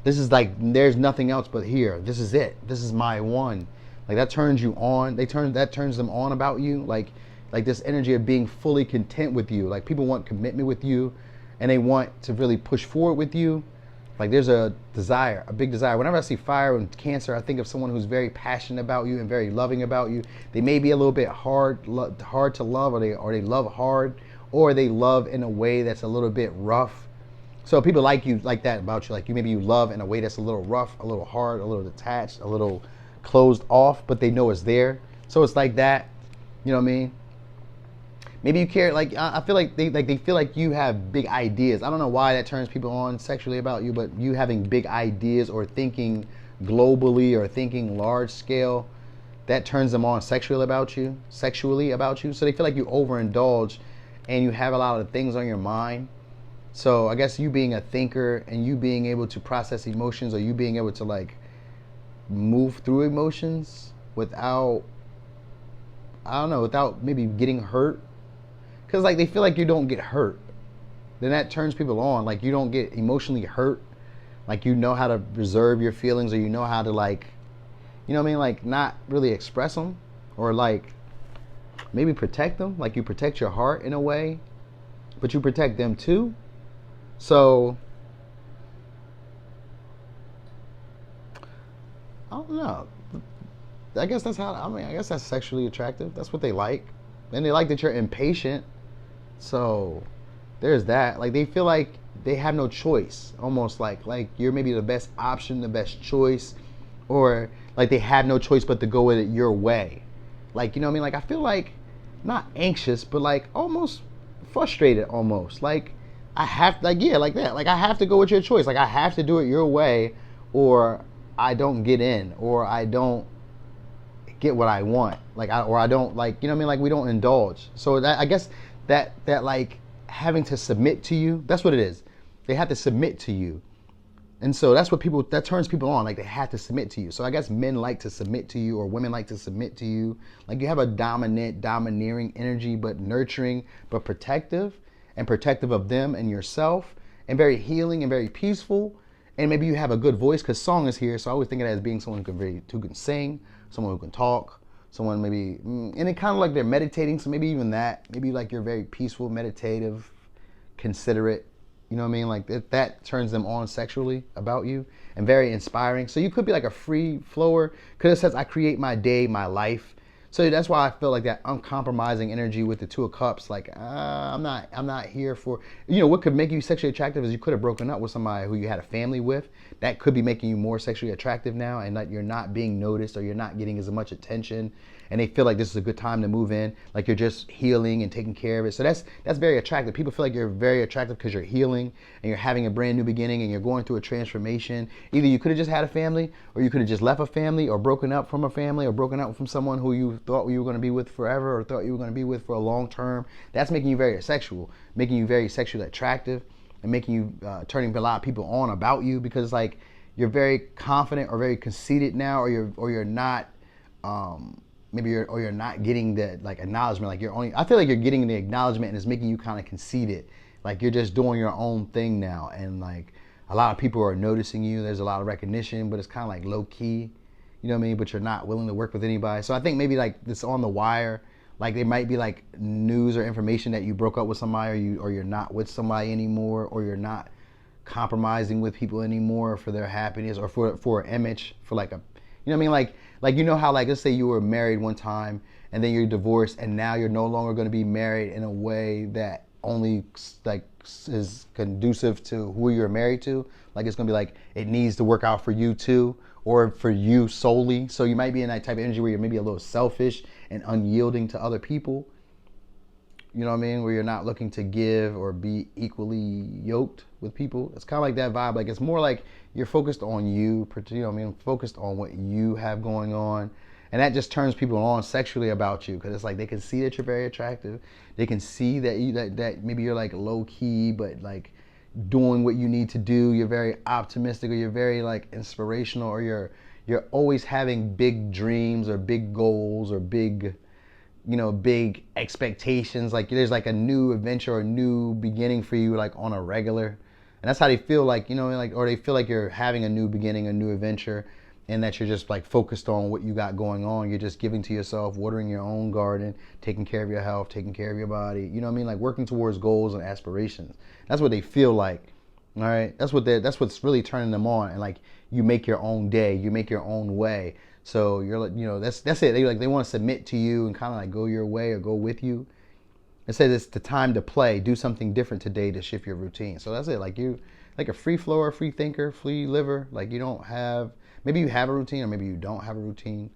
this is like, there's nothing else but here. This is it. This is my one. Like that turns you on. That turns them on about you. Like this energy of being fully content with you. Like people want commitment with you, and they want to really push forward with you. Like there's a desire, a big desire. Whenever I see fire and Cancer, I think of someone who's very passionate about you and very loving about you. They may be a little bit hard to love, or they love hard, or they love in a way that's a little bit rough. So people like you like that about you. Like maybe you love in a way that's a little rough, a little hard, a little detached, a little closed off, but they know it's there. So it's like that. You know what I mean? Maybe you care, like I feel like they feel like you have big ideas. I don't know why that turns people on sexually about you, but you having big ideas or thinking globally or thinking large scale, that turns them on sexually about you. So they feel like you overindulge and you have a lot of things on your mind. So I guess you being a thinker and you being able to process emotions, or you being able to like move through emotions without, I don't know, without maybe getting hurt. Because like they feel like you don't get hurt. Then that turns people on. Like you don't get emotionally hurt. Like you know how to reserve your feelings, or you know how to like, you know what I mean? Like not really express them, or like maybe protect them. Like you protect your heart in a way, but you protect them too. So I don't know. I guess that's how. I mean, I guess that's sexually attractive. That's what they like, and they like that you're impatient. So there's that. Like they feel like they have no choice. Almost like you're maybe the best option, the best choice, or like they have no choice but to go with it your way. Like you know what I mean? Like I feel like not anxious, but like almost frustrated. Almost like I have like yeah like that. Like I have to go with your choice. Like I have to do it your way, or I don't get in, or I don't get what I want. Like or I don't like you know what I mean. Like we don't indulge. So that I guess that like having to submit to you. That's what it is. They have to submit to you. And so that's what people that turns people on. Like they have to submit to you. So I guess men like to submit to you, or women like to submit to you. Like you have a dominant, domineering energy, but nurturing, but protective, and protective of them and yourself, and very healing and very peaceful. And maybe you have a good voice because song is here. So I always think of it as being someone who can sing, someone who can talk, someone maybe, and it kind of like they're meditating. So maybe even that, maybe like you're very peaceful, meditative, considerate. You know what I mean? Like that turns them on sexually about you, and very inspiring. So you could be like a free flower because it says, I create my day, my life. So that's why I feel like that uncompromising energy with the Two of Cups. Like I'm not here for, you know, what could make you sexually attractive is you could have broken up with somebody who you had a family with. That could be making you more sexually attractive now, and that you're not being noticed or you're not getting as much attention. And they feel like this is a good time to move in, like you're just healing and taking care of it. So that's very attractive. People feel like you're very attractive because you're healing and you're having a brand new beginning and you're going through a transformation. Either you could have just had a family, or you could have just left a family, or broken up from a family, or broken up from someone who you thought you were going to be with forever, or thought you were going to be with for a long term. That's making you very sexual, making you very sexually attractive, and making you turning a lot of people on about you, because like you're very confident or very conceited now, or you're not. Maybe you're not getting the like acknowledgement. Like you're only, I feel like you're getting the acknowledgement and it's making you kind of conceited. Like you're just doing your own thing now, and like a lot of people are noticing you. There's a lot of recognition, but it's kind of like low key, you know what I mean? But you're not willing to work with anybody. So I think maybe like this on the wire, like there might be like news or information that you broke up with somebody, or you're not with somebody anymore, or you're not compromising with people anymore for their happiness, or for an image, for like a, you know what I mean? Like you know how like let's say you were married one time and then you're divorced, and now you're no longer going to be married in a way that only like is conducive to who you're married to. Like it's going to be like it needs to work out for you too, or for you solely. So you might be in that type of energy where you're maybe a little selfish and unyielding to other people. You know what I mean? Where you're not looking to give or be equally yoked with people. It's kind of like that vibe. Like it's more like you're focused on you, you know what I mean? Focused on what you have going on. And that just turns people on sexually about you, because it's like they can see that you're very attractive. They can see that that maybe you're like low key, but like doing what you need to do. You're very optimistic, or you're very like inspirational, or you're always having big dreams or big goals or big, you know, big expectations. Like there's like a new adventure or a new beginning for you, like on a regular. And that's how they feel, like, you know, like, or they feel like you're having a new beginning, a new adventure, and that you're just like focused on what you got going on. You're just giving to yourself, watering your own garden, taking care of your health, taking care of your body. You know what I mean? Like working towards goals and aspirations. That's what they feel like. All right. That's what's really turning them on. And like you make your own day, you make your own way. So you're like, you know, that's it. They want to submit to you and kind of like go your way or go with you. It says it's the time to play. Do something different today to shift your routine. So that's it. Like you, like a free flower, free thinker, free liver. Like you don't have, maybe you have a routine or maybe you don't have a routine.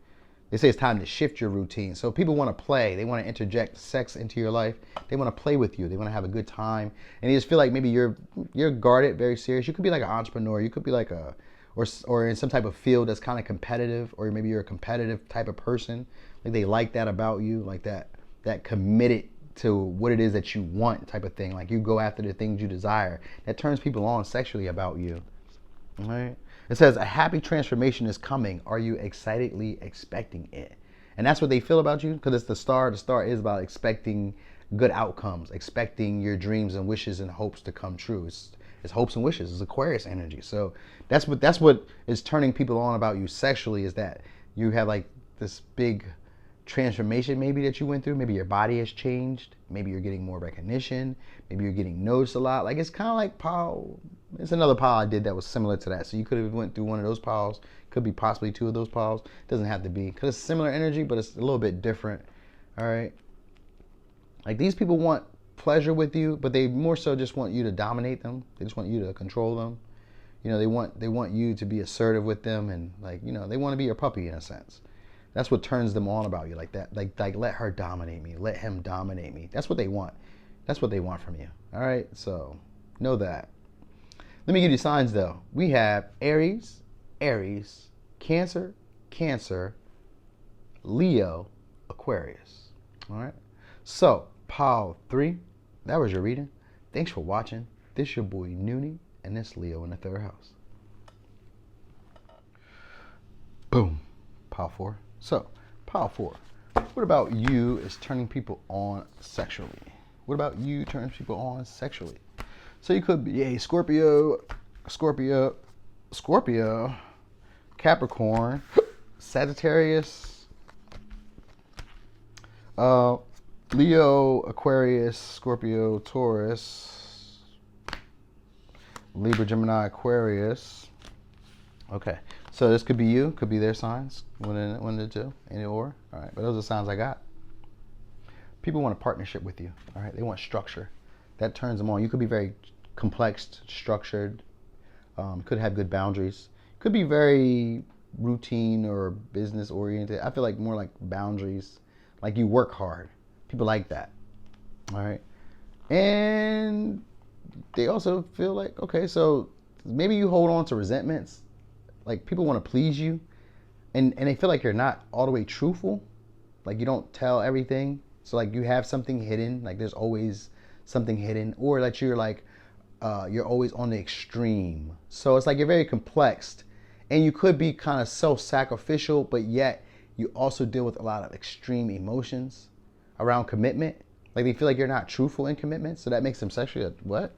They say it's time to shift your routine. So people want to play. They want to interject sex into your life. They want to play with you. They want to have a good time. And you just feel like maybe you're guarded, very serious. You could be like an entrepreneur. You could be like a, or in some type of field that's kind of competitive, or maybe you're a competitive type of person. Like they like that about you, like that committed to what it is that you want type of thing. Like you go after the things you desire. That turns people on sexually about you. All right. It says a happy transformation is coming. Are you excitedly expecting it? And that's what they feel about you, because it's the star. The star is about expecting good outcomes, expecting your dreams and wishes and hopes to come true. It's hopes and wishes. It's Aquarius energy. So that's what is turning people on about you sexually, is that you have like this big transformation maybe that you went through. Maybe your body has changed. Maybe you're getting more recognition. Maybe you're getting noticed a lot. Like it's kind of like It's another pile I did that was similar to that. So you could have went through one of those piles. Could be possibly two of those piles. Doesn't have to be, because it's similar energy, but it's a little bit different. All right. Like, these people want pleasure with you, but they more so just want you to dominate them. They just want you to control them. You know, they want you to be assertive with them, and, like, you know, they want to be your puppy in a sense. That's what turns them on about you, like that. Like let her dominate me. Let him dominate me. That's what they want. That's what they want from you. All right. So know that. Let me give you signs though. We have Aries, Aries, Cancer, Cancer, Leo, Aquarius. All right. So pile 3. That was your reading. Thanks for watching. This your boy Noonie, and this Leo in the 3rd house. Boom. Pile 4. So, pile 4. What about you is turning people on sexually? What about you turning people on sexually? So you could be a Scorpio, Capricorn, Sagittarius, Leo, Aquarius, Scorpio, Taurus, Libra, Gemini, Aquarius. Okay. So this could be you, could be their signs, one of the two, any or. All right, but those are the signs I got. People want a partnership with you, all right? They want structure. That turns them on. You could be very complex, structured, could have good boundaries, could be very routine or business oriented. I feel like more like boundaries, like you work hard. People like that, all right? And they also feel like, okay, so maybe you hold on to resentments. Like, people want to please you, and they feel like you're not all the way truthful. Like, you don't tell everything. So, like, you have something hidden. Like, there's always something hidden. Or that you're, like, you're always on the extreme. So, it's like you're very complex. And you could be kind of self-sacrificial, but yet you also deal with a lot of extreme emotions around commitment. Like, they feel like you're not truthful in commitment. So, that makes them sexually, what?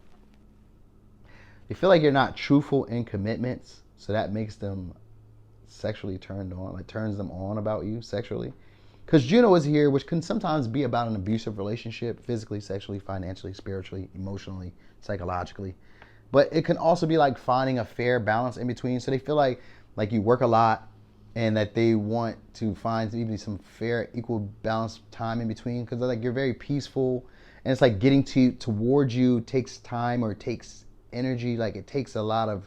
They feel like you're not truthful in commitments. So that makes them sexually turned on, like turns them on about you sexually. Because Juno is here, which can sometimes be about an abusive relationship, physically, sexually, financially, spiritually, emotionally, psychologically. But it can also be like finding a fair balance in between. So they feel like you work a lot, and that they want to find even some fair, equal balance time in between. Because like you're very peaceful, and it's like getting towards you takes time or takes energy. Like it takes a lot of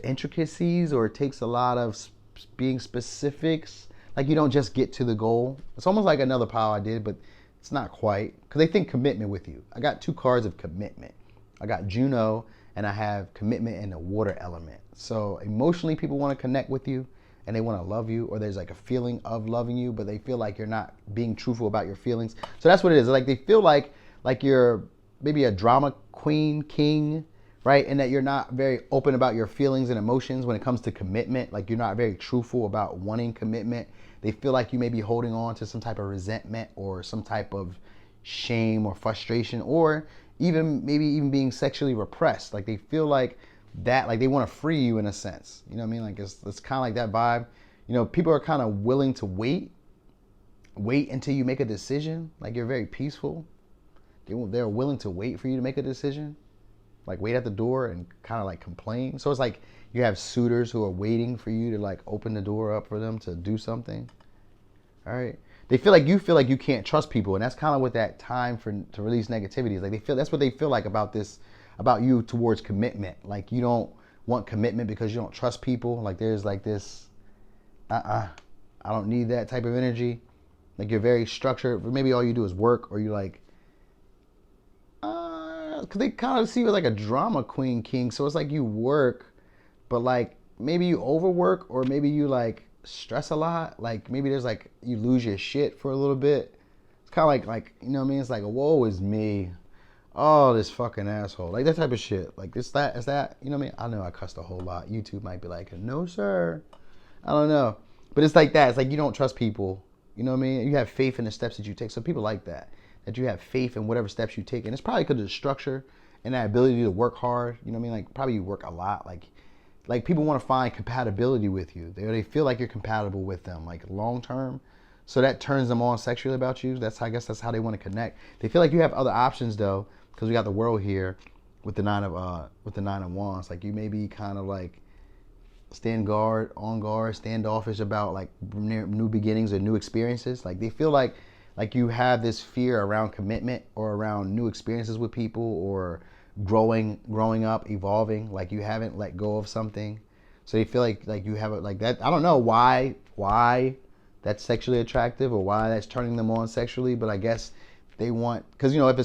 intricacies, or it takes a lot of being specifics. Like you don't just get to the goal. It's almost like another pile I did, but it's not quite, because they think commitment with you. I got 2 cards of commitment. I got Juno, and I have commitment in the water element. So emotionally, people want to connect with you, and they want to love you, or there's like a feeling of loving you, but they feel like you're not being truthful about your feelings. So that's what it is. Like they feel like you're maybe a drama queen, king, right? And that you're not very open about your feelings and emotions when it comes to commitment. Like you're not very truthful about wanting commitment. They feel like you may be holding on to some type of resentment or some type of shame or frustration, or even being sexually repressed. Like they feel like that, like they want to free you in a sense. You know what I mean? Like it's kind of like that vibe. You know, people are kind of willing to wait until you make a decision. Like you're very peaceful. They're willing to wait for you to make a decision. Like wait at the door and kind of like complain. So it's like you have suitors who are waiting for you to like open the door up for them to do something. All right. They feel like you can't trust people, and that's kind of what that time to release negativity is. Like that's what they feel like about you towards commitment. Like you don't want commitment because you don't trust people. Like there's like this, I don't need that type of energy. Like you're very structured. Maybe all you do is work, or you like, because they kind of see you as like a drama queen, king. So it's like you work, but like maybe you overwork, or maybe you like stress a lot. Like maybe there's like you lose your shit for a little bit. It's kind of like you know what I mean? It's like, woe is me. Oh, this fucking asshole. Like that type of shit. Like is that, you know what I mean? I know I cussed a whole lot. YouTube might be like, no sir. I don't know. But it's like that. It's like you don't trust people. You know what I mean? You have faith in the steps that you take. So people like that you have faith in whatever steps you take. And it's probably because of the structure and that ability to work hard. You know what I mean? Like probably you work a lot. Like people want to find compatibility with you. They feel like you're compatible with them, like long term. So that turns them on sexually about you. I guess that's how they want to connect. They feel like you have other options though, because we got the world here. with the 9 of wands. Like you may be kind of like on guard, standoffish about like new beginnings or new experiences. Like they feel like you have this fear around commitment or around new experiences with people or growing up, evolving. Like you haven't let go of something, so they feel like you have it like that. I don't know why that's sexually attractive or why that's turning them on sexually, but I guess they want, because you know if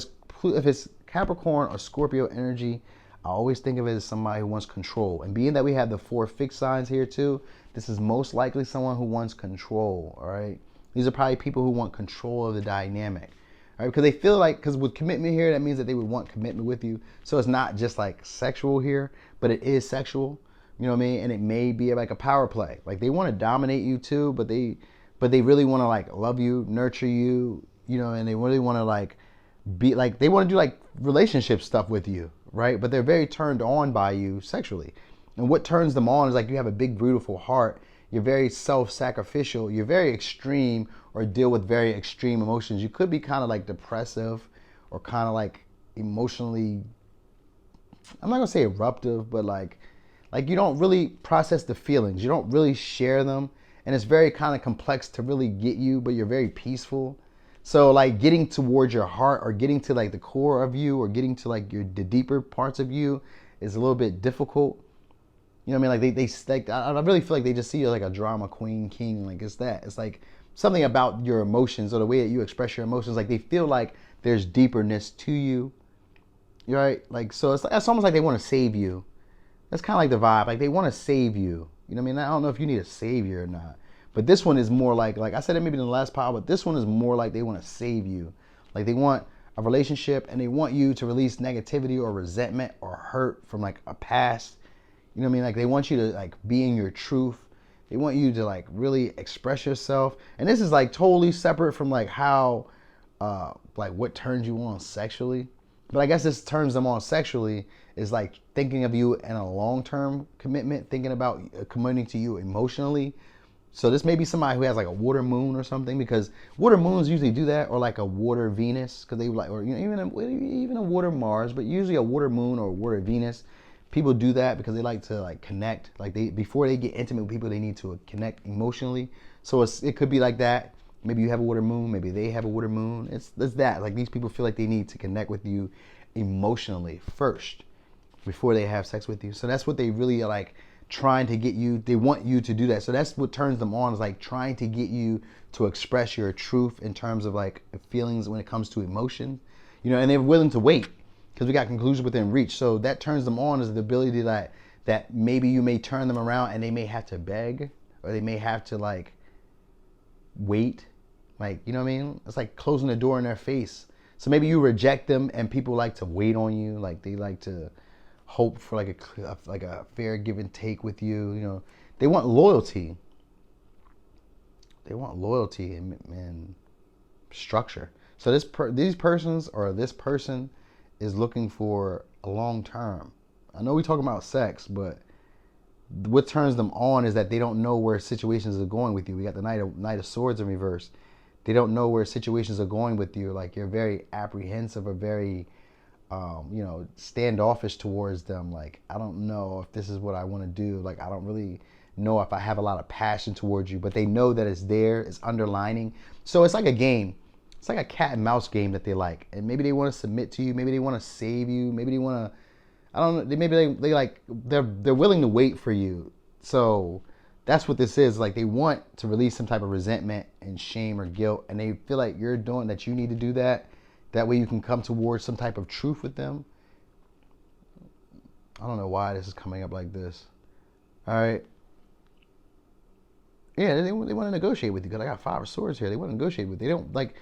it's Capricorn or Scorpio energy, I always think of it as somebody who wants control. And being that we have the 4 fixed signs here too, this is most likely someone who wants control. All right, these are probably people who want control of the dynamic. All right, because they feel like, because with commitment here, that means that they would want commitment with you. So it's not just like sexual here, but it is sexual. You know what I mean? And it may be like a power play. Like they want to dominate you too, but they really want to like love you, nurture you, you know, and they really want to like be like, they want to do like relationship stuff with you, right? But they're very turned on by you sexually. And what turns them on is like you have a big, beautiful heart. You're very self-sacrificial. You're very extreme or deal with very extreme emotions. You could be kind of like depressive or kind of like emotionally, I'm not gonna say eruptive, but like you don't really process the feelings. You don't really share them. And it's very kind of complex to really get you, but you're very peaceful. So like getting towards your heart or getting to like the core of you or getting to like the deeper parts of you is a little bit difficult. You know what I mean? Like like I really feel like they just see you like a drama queen, king. Like it's that. It's like something about your emotions or the way that you express your emotions. Like they feel like there's deeperness to you. You're right. Like so it's almost like they want to save you. That's kind of like the vibe. Like they want to save you. You know what I mean? I don't know if you need a savior or not. But this one is more like I said it maybe in the last pod, but this one is more like they want to save you. Like they want a relationship and they want you to release negativity or resentment or hurt from like a past. You know what I mean? Like they want you to like be in your truth. They want you to like really express yourself. And this is like totally separate from like how like what turns you on sexually. But I guess this turns them on sexually is like thinking of you in a long-term commitment, thinking about committing to you emotionally. So this may be somebody who has like a water moon or something, because water moons usually do that, or like a water Venus, because they like, or you know, even a water Mars, but usually a water moon or a water Venus. People do that because they like to like connect. Like they before they get intimate with people, they need to connect emotionally. So it could be like that. Maybe you have a water moon. Maybe they have a water moon. It's that. Like these people feel like they need to connect with you emotionally first before they have sex with you. So that's what they really are like trying to get you. They want you to do that. So that's what turns them on, is like trying to get you to express your truth in terms of like feelings when it comes to emotion. You know, and they're willing to wait because we got conclusions within reach. So that turns them on, is the ability that maybe you may turn them around and they may have to beg, or they may have to like wait. Like, you know what I mean? It's like closing the door in their face. So maybe you reject them and people like to wait on you. Like they like to hope for like a fair give and take with you. You know, they want loyalty. They want loyalty and structure. So these persons or this person is looking for a long term. I know we talking about sex, but what turns them on is that they don't know where situations are going with you. We got the Knight of Swords in reverse. They don't know where situations are going with you. Like you're very apprehensive or very, you know, standoffish towards them. Like, I don't know if this is what I want to do. Like, I don't really know if I have a lot of passion towards you, but they know that it's there, it's underlining. So it's like a game. It's like a cat and mouse game that they like. And maybe they want to submit to you. Maybe they want to save you. Maybe they want to, I don't know. Maybe they like, they're willing to wait for you. So that's what this is. Like they want to release some type of resentment and shame or guilt, and they feel like you're doing that. You need to do that. That way you can come towards some type of truth with them. I don't know why this is coming up like this. All right. Yeah, they want to negotiate with you because I got 5 of Swords here. They want to negotiate with you. They don't like.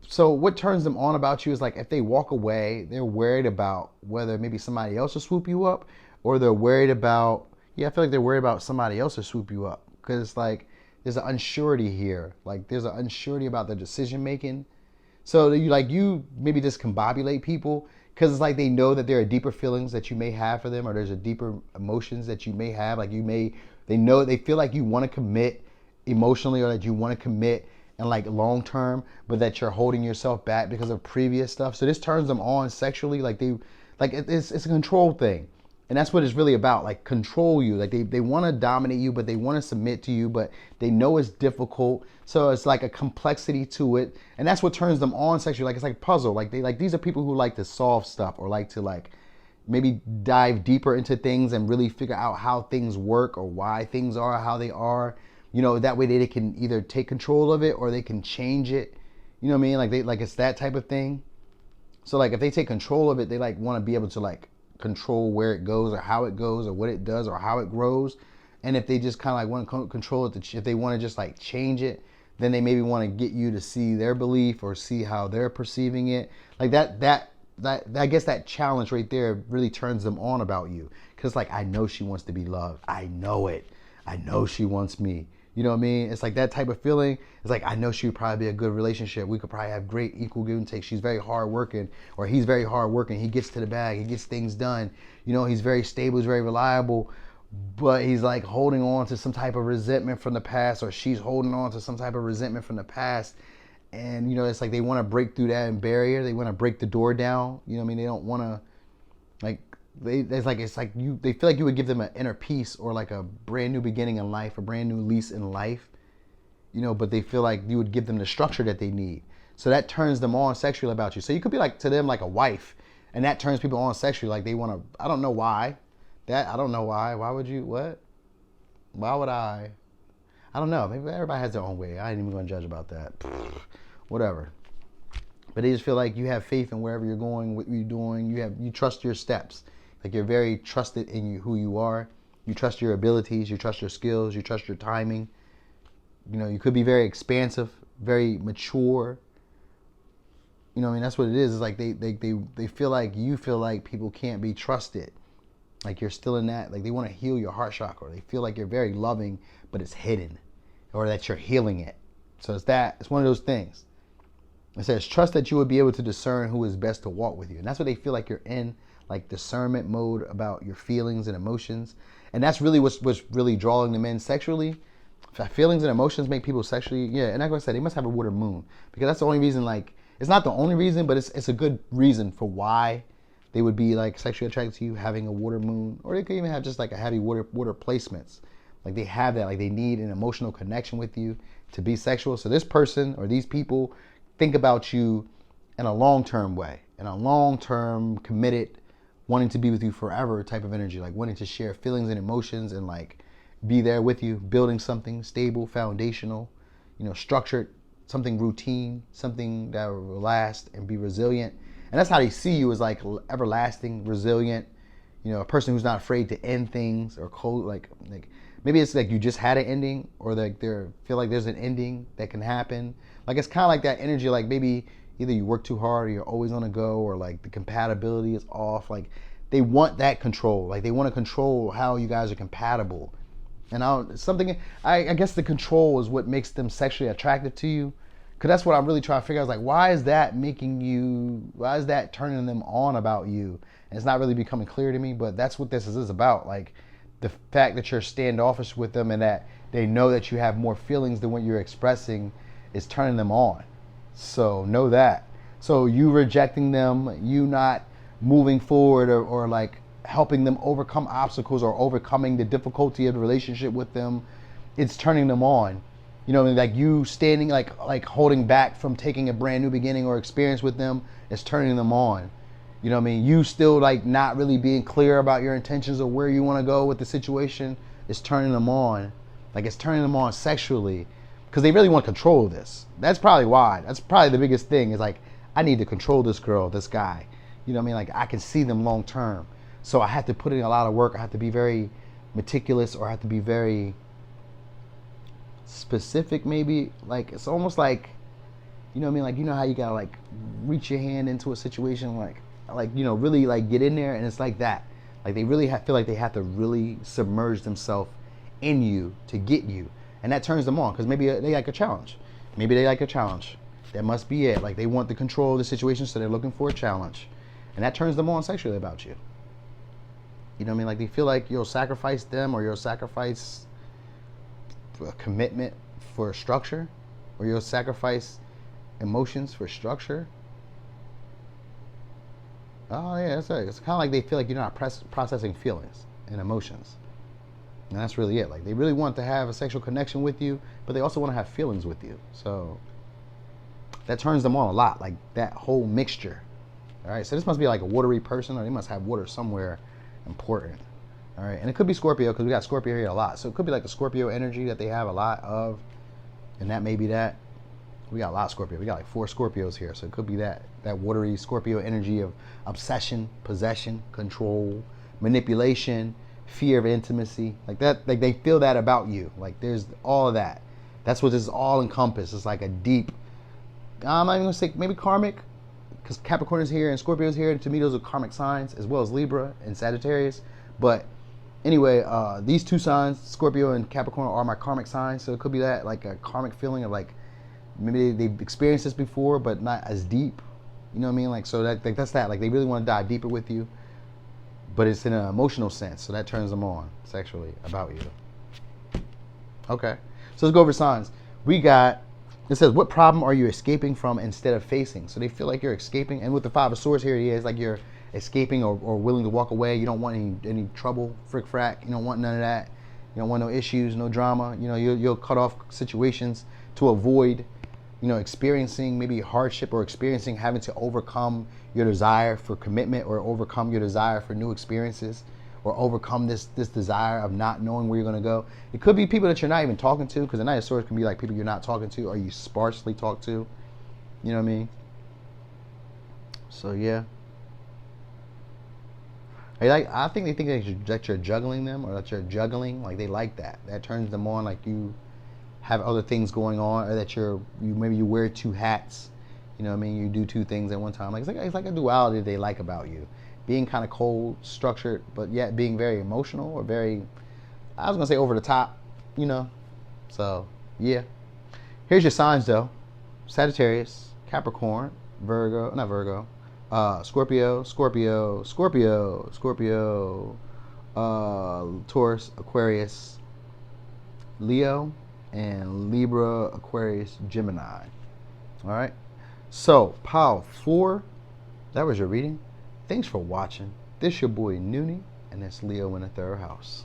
So what turns them on about you is like if they walk away, they're worried about whether maybe somebody else will swoop you up, or they're worried about, I feel like they're worried about somebody else to swoop you up, because it's like there's an unsurety here. Like there's an unsurety about their decision making. So you maybe discombobulate people because it's like they know that there are deeper feelings that you may have for them, or there's a deeper emotions that you may have. Like they feel like you want to commit emotionally, or that you want to commit and like long term, but that you're holding yourself back because of previous stuff. So this turns them on sexually. Like Like it's a control thing. And that's what it's really about, like control you. Like they want to dominate you, but they want to submit to you, but they know it's difficult. So it's like a complexity to it. And that's what turns them on sexually. Like it's like a puzzle. Like these are people who like to solve stuff or like to like maybe dive deeper into things and really figure out how things work or why things are how they are. That way they can either take control of it or they can change it. You know what I mean? Like it's that type of thing. So like if they take control of it, they like want to be able to like control where it goes or how it goes or what it does or how it grows. And if they just kind of like want to control it, if they want to just like change it, then they maybe want to get you to see their belief or see how they're perceiving it. Like that I guess that challenge right there really turns them on about you. Cause like, I know she wants to be loved. I know it. I know she wants me. You know what I mean? It's like that type of feeling. It's like, I know she would probably be a good relationship. We could probably have great equal give and take. She's very hard working, or he's very hard working. He gets to the bag. He gets things done. He's very stable. He's very reliable, but he's like holding on to some type of resentment from the past, or she's holding on to some type of resentment from the past. And, it's like they want to break through that barrier. They want to break the door down. You know what I mean? They don't want to, like, they feel like you would give them an inner peace or like a brand new beginning in life, a brand new lease in life, but they feel like you would give them the structure that they need. So that turns them on sexually about you. So you could be like to them like a wife, and that turns people on sexually. Like they want to, I don't know why. I don't know why. Why would you, what? Why would I? I don't know. Maybe everybody has their own way. I ain't even going to judge about that. Whatever. But they just feel like you have faith in wherever you're going, what you're doing. You trust your steps. Like you're very trusted in who you are. You trust your abilities. You trust your skills. You trust your timing. You could be very expansive, very mature. I mean, that's what it is. It's like they feel like you feel like people can't be trusted. Like you're still in that. Like they want to heal your heart chakra. They feel like you're very loving, but it's hidden, or that you're healing it. So it's one of those things. It says, trust that you will be able to discern who is best to walk with you. And that's what they feel like you're in, like discernment mode about your feelings and emotions. And that's really what's really drawing them in sexually. Feelings and emotions make people sexually, yeah. And like I said, they must have a water moon. Because that's the only reason, like, it's not the only reason, but it's a good reason for why they would be like sexually attracted to you, having a water moon. Or they could even have just like a heavy water placements. Like they have that, like they need an emotional connection with you to be sexual. So this person or these people think about you in a long-term way, in a long-term, committed, wanting to be with you forever type of energy, like wanting to share feelings and emotions and like be there with you, building something stable, foundational, structured, something routine, something that will last and be resilient. And that's how they see you, as like everlasting, resilient, a person who's not afraid to end things or cold, like maybe it's like you just had an ending, or like they feel like there's an ending that can happen. Like it's kind of like that energy, like maybe either you work too hard or you're always on the go, or like the compatibility is off. Like they want that control. Like they want to control how you guys are compatible. And I guess the control is what makes them sexually attractive to you. Because that's what I'm really trying to figure out. Is like, why is that turning them on about you? And it's not really becoming clear to me, but that's what this is about. Like the fact that you're standoffish with them and that they know that you have more feelings than what you're expressing is turning them on. So know that. So you rejecting them, you not moving forward or like helping them overcome obstacles or overcoming the difficulty of the relationship with them, it's turning them on. Like you standing, like holding back from taking a brand new beginning or experience with them, it's turning them on. You know what I mean? You still like not really being clear about your intentions or where you want to go with the situation, it's turning them on. Like it's turning them on sexually because they really want control of this. That's probably why. That's probably the biggest thing is like, I need to control this girl, this guy. You know what I mean? Like I can see them long term. So I have to put in a lot of work. I have to be very meticulous, or I have to be very specific maybe. Like it's almost like, you know what I mean? Like, how you gotta like reach your hand into a situation, like really like get in there, and it's like that. Like they really feel like they have to really submerge themselves in you to get you. And that turns them on because maybe they like a challenge. Maybe they like a challenge. That must be it. Like they want the control of the situation, so they're looking for a challenge. And that turns them on sexually about you. You know what I mean? Like they feel like you'll sacrifice them, or you'll sacrifice a commitment for structure, or you'll sacrifice emotions for structure. Oh yeah, that's it. It's kind of like they feel like you're not processing feelings and emotions, and that's really it. Like they really want to have a sexual connection with you, but they also want to have feelings with you. So that turns them on a lot. Like that whole mixture. All right. So this must be like a watery person, or they must have water somewhere important. All right, and it could be Scorpio because we got Scorpio here a lot. So it could be like the Scorpio energy that they have a lot of, and that may be that. We got a lot of Scorpio. We got like 4 Scorpios here, so it could be that watery Scorpio energy of obsession, possession, control, manipulation, fear of intimacy, like that. Like they feel that about you. Like there's all of that. That's what this is all encompassed. It's like a deep. I'm not even gonna say maybe karmic, because Capricorn is here and Scorpio is here. And to me, those are karmic signs as well as Libra and Sagittarius. But anyway, these 2 signs, Scorpio and Capricorn, are my karmic signs. So it could be that like a karmic feeling of like maybe they've experienced this before, but not as deep. You know what I mean? Like so that's that. Like they really want to dive deeper with you, but it's in an emotional sense. So that turns them on sexually about you. Okay, so let's go over signs. We got. It says, what problem are you escaping from instead of facing? So they feel like you're escaping. And with the 5 of Swords here, it's like you're escaping or willing to walk away. You don't want any trouble, frick frack. You don't want none of that. You don't want no issues, no drama. You know, you'll cut off situations to avoid, experiencing maybe hardship or experiencing having to overcome your desire for commitment or overcome your desire for new experiences or overcome this desire of not knowing where you're going to go. It could be people that you're not even talking to, because the Knight of Swords can be like people you're not talking to or you sparsely talk to. You know what I mean? So yeah. I think they think that you're juggling them or that you're juggling. Like they like that. That turns them on. Like you have other things going on, or that maybe you wear 2 hats. You know what I mean? You do 2 things at one time. Like it's like a duality they like about you. Being kind of cold, structured, but yet being very emotional or very, I was going to say over the top, So, yeah. Here's your signs, though. Sagittarius, Capricorn, Scorpio, Taurus, Aquarius, Leo, and Libra, Aquarius, Gemini. All right. So, pile 4, that was your reading. Thanks for watching. This your boy Noonie, and that's Leo in the 3rd house.